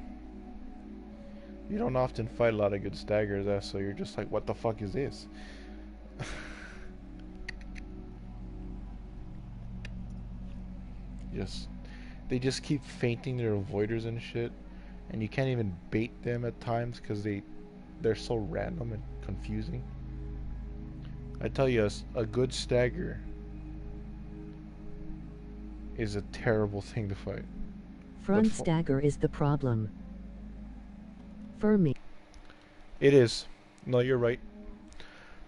don't often fight a lot of good staggers, so you're just like, what the fuck is this? Yes, they just keep fainting their avoiders and shit, and you can't even bait them at times because they're so random and confusing. I tell you, a good stagger is a terrible thing to fight. Front stagger is the problem. For me. It is. No, you're right.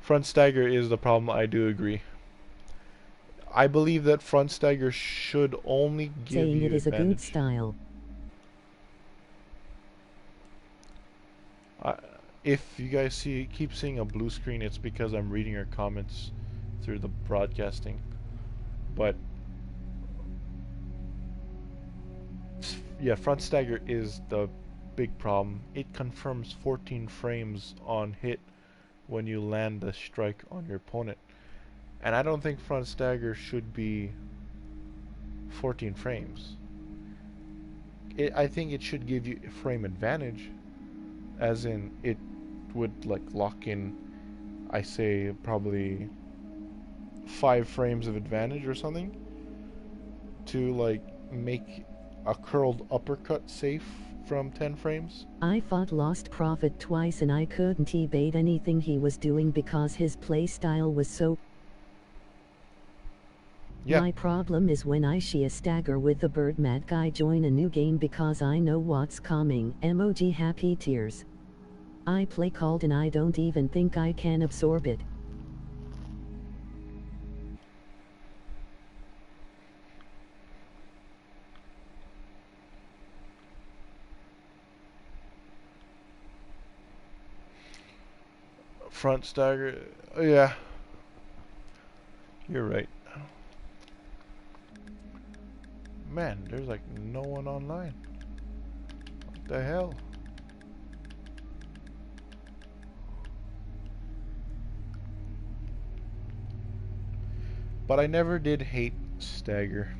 Front stagger is the problem, I do agree. I believe that front stagger should only give saying you it is advantage. a good style. If you guys keep seeing a blue screen, it's because I'm reading your comments through the broadcasting. But yeah, front stagger is the big problem. It confirms 14 frames on hit when you land the strike on your opponent. And I don't think front stagger should be 14 frames. I think it should give you a frame advantage, as in it would like lock in, I say, probably 5 frames of advantage or something to like make a curled uppercut safe from 10 frames. I fought Lost Prophet twice and I couldn't evade anything he was doing because his playstyle was so... Yeah. My problem is when I see a stagger with the bird mad guy join a new game because I know what's coming. Emoji happy tears. I play cold and I don't even think I can absorb it. Front stagger, yeah. You're right. Man, there's like no one online. What the hell? But I never did hate stagger.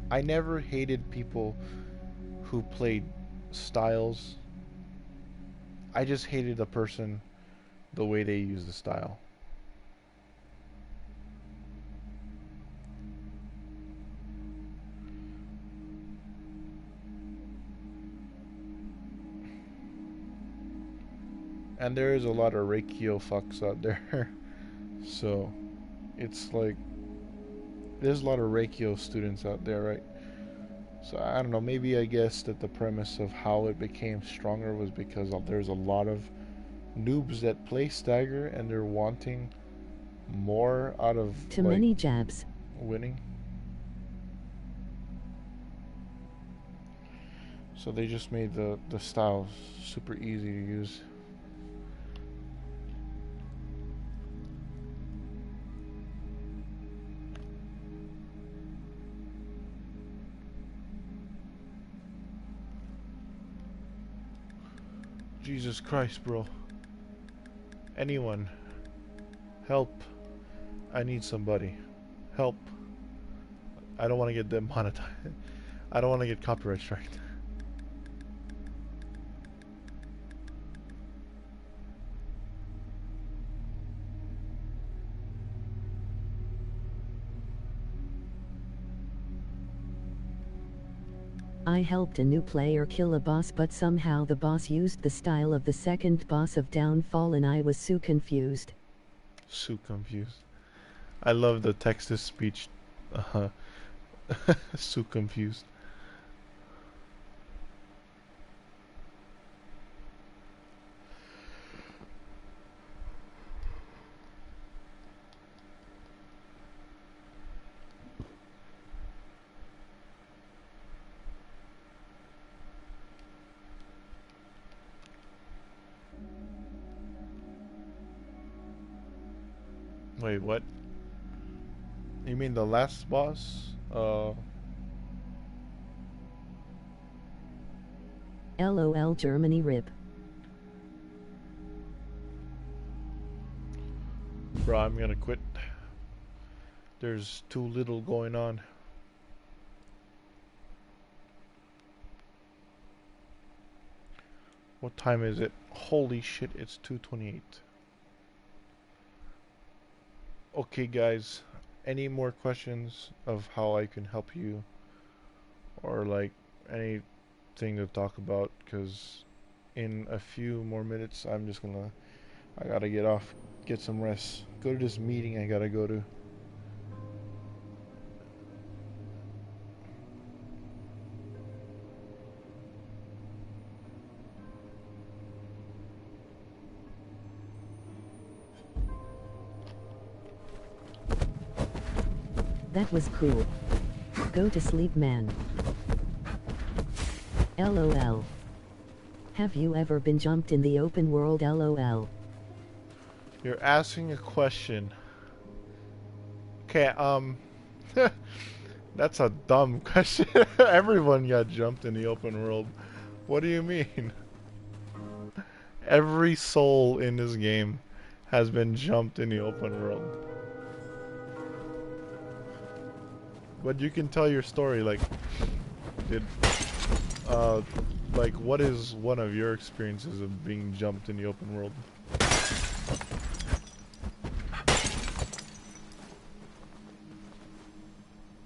I never hated people who played styles. I just hated the person, the way they use the style. And there is a lot of Reikio fucks out there. So, it's like, there's a lot of Reikio students out there, right? So, I don't know, maybe I guess that the premise of how it became stronger was because there's a lot of noobs that play stagger and they're wanting more out of too many jabs. Winning. So they just made the style super easy to use. Jesus Christ, bro. Anyone. Help. I need somebody. Help. I don't want to get demonetized. I don't want to get copyright striked. I helped a new player kill a boss, but somehow the boss used the style of the second boss of Downfall and I was so confused. So confused. I love the text-to-speech. So confused. Wait, what? You mean the last boss? LOL Germany rip. Bro, I'm gonna quit. There's too little going on. What time is it? Holy shit, it's 2:28. Okay guys, any more questions of how I can help you? Or like anything to talk about? Because in a few more minutes I gotta get off, get some rest. Go to this meeting I gotta go to. That was cool. Go to sleep, man. LOL. Have you ever been jumped in the open world? LOL. You're asking a question. Okay, that's a dumb question. Everyone got jumped in the open world. What do you mean? Every soul in this game has been jumped in the open world. But you can tell your story, like, like, what is one of your experiences of being jumped in the open world?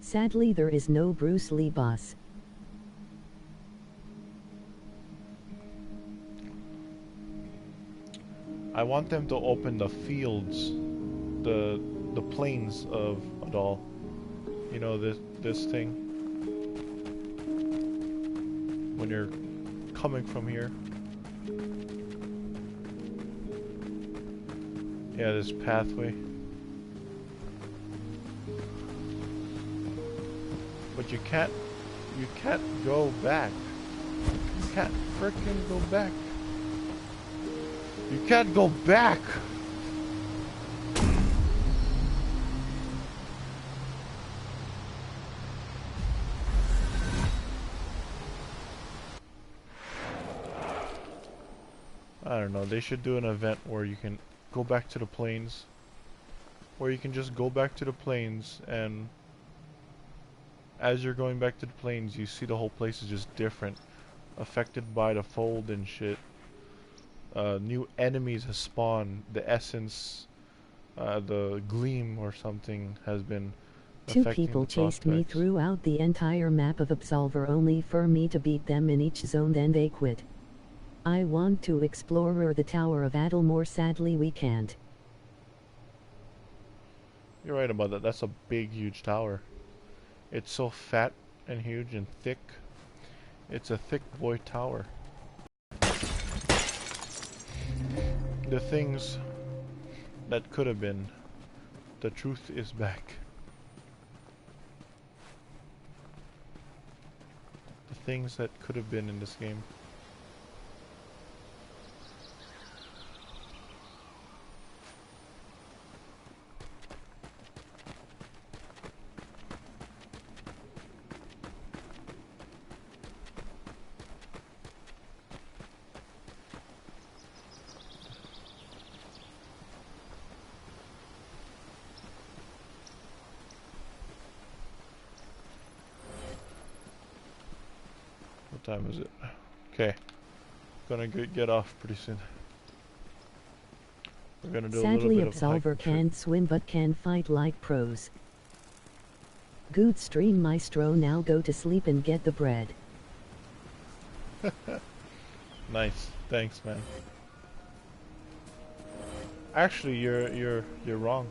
Sadly, there is no Bruce Lee boss. I want them to open the fields, the plains of Adal. You know, this thing, when you're coming from here. Yeah, this pathway. But you can't go back. You can't frickin' go back. You can't go back! I don't know, they should do an event where you can go back to the plains. Where you can just go back to the plains, and as you're going back to the plains, you see the whole place is just different. Affected by the fold and shit. New enemies have spawned. The essence, the gleam or something has been Two people chased me throughout the entire map of Absolver only for me to beat them in each zone, then they quit. I want to explore the Tower of Adelmore, sadly we can't. You're right about that. That's a big, huge tower. It's so fat and huge and thick. It's a thick boy tower. The things that could have been. The truth is back. The things that could have been in this game. What time is it? Okay. Gonna get off pretty soon. We're gonna do Sadly, a little bit of Absolver can't swim but can fight like pros. Good stream, Maestro. Now go to sleep and get the bread. Nice. Thanks, man. Actually, you're wrong.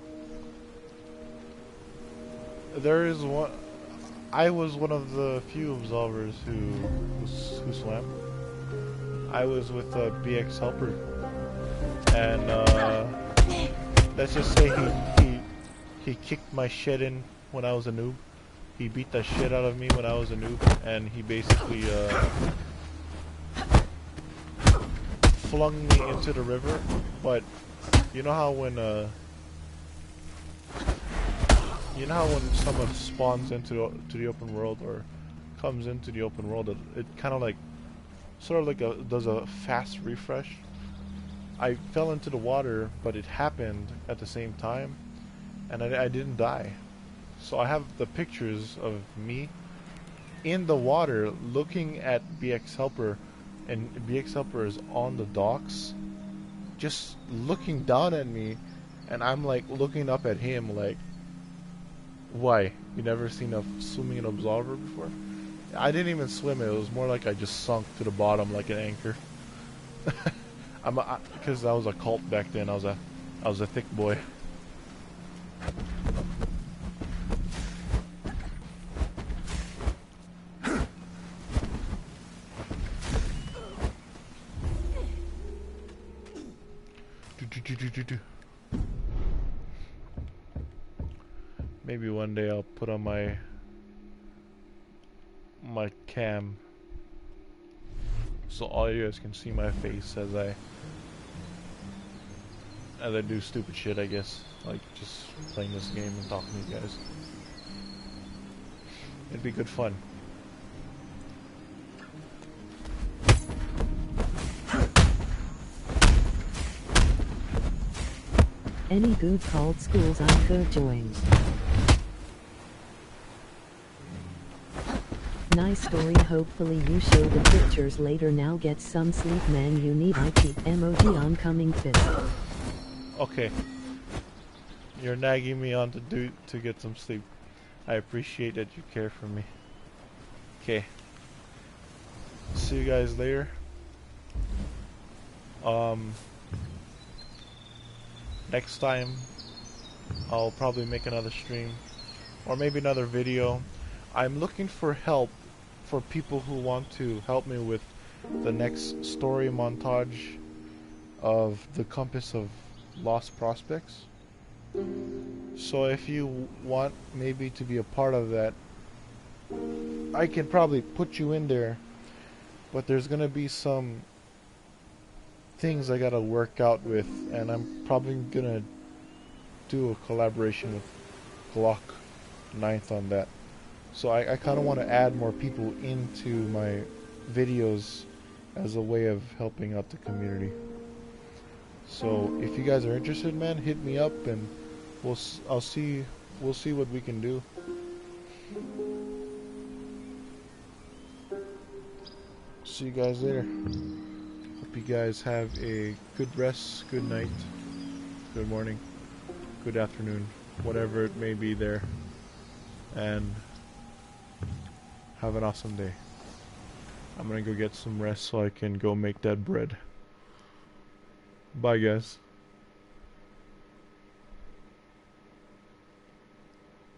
There is one. I was one of the few absolvers who swam. I was with BX Helper, and let's just say he kicked my shit in when I was a noob. He beat the shit out of me when I was a noob, and he basically flung me into the river. But you know how when someone spawns into the open world or comes into the open world, it kind of like sort of like does a fast refresh. I fell into the water, but it happened at the same time, and I didn't die. So I have the pictures of me in the water looking at BX Helper, and BX Helper is on the docks just looking down at me, and I'm like looking up at him like, why? You never seen a swimming an absolver before? I didn't even swim it. It was more like I just sunk to the bottom like an anchor. Because I was a cult back then. I was a thick boy. Maybe one day I'll put on my cam so all you guys can see my face as I do stupid shit, I guess, like just playing this game and talking to you guys. It'd be good fun. Any good called schools I could join. Nice story, hopefully you show the pictures later. Now get some sleep, man, you need IT emoji oncoming fist. Okay. You're nagging me on to get some sleep. I appreciate that you care for me. Okay. See you guys later. Next time I'll probably make another stream or maybe another video. I'm looking for help for people who want to help me with the next story montage of the Compass of Lost Prospects. So if you want maybe to be a part of that, I can probably put you in there, but there's gonna be some things I gotta work out with, and I'm probably gonna do a collaboration with Glock 9th on that. So I kind of want to add more people into my videos as a way of helping out the community. So if you guys are interested, man, hit me up and we'll see what we can do. See you guys later. Hope you guys have a good rest, good night, good morning, good afternoon, whatever it may be there, and have an awesome day. I'm gonna go get some rest so I can go make that bread. Bye, guys.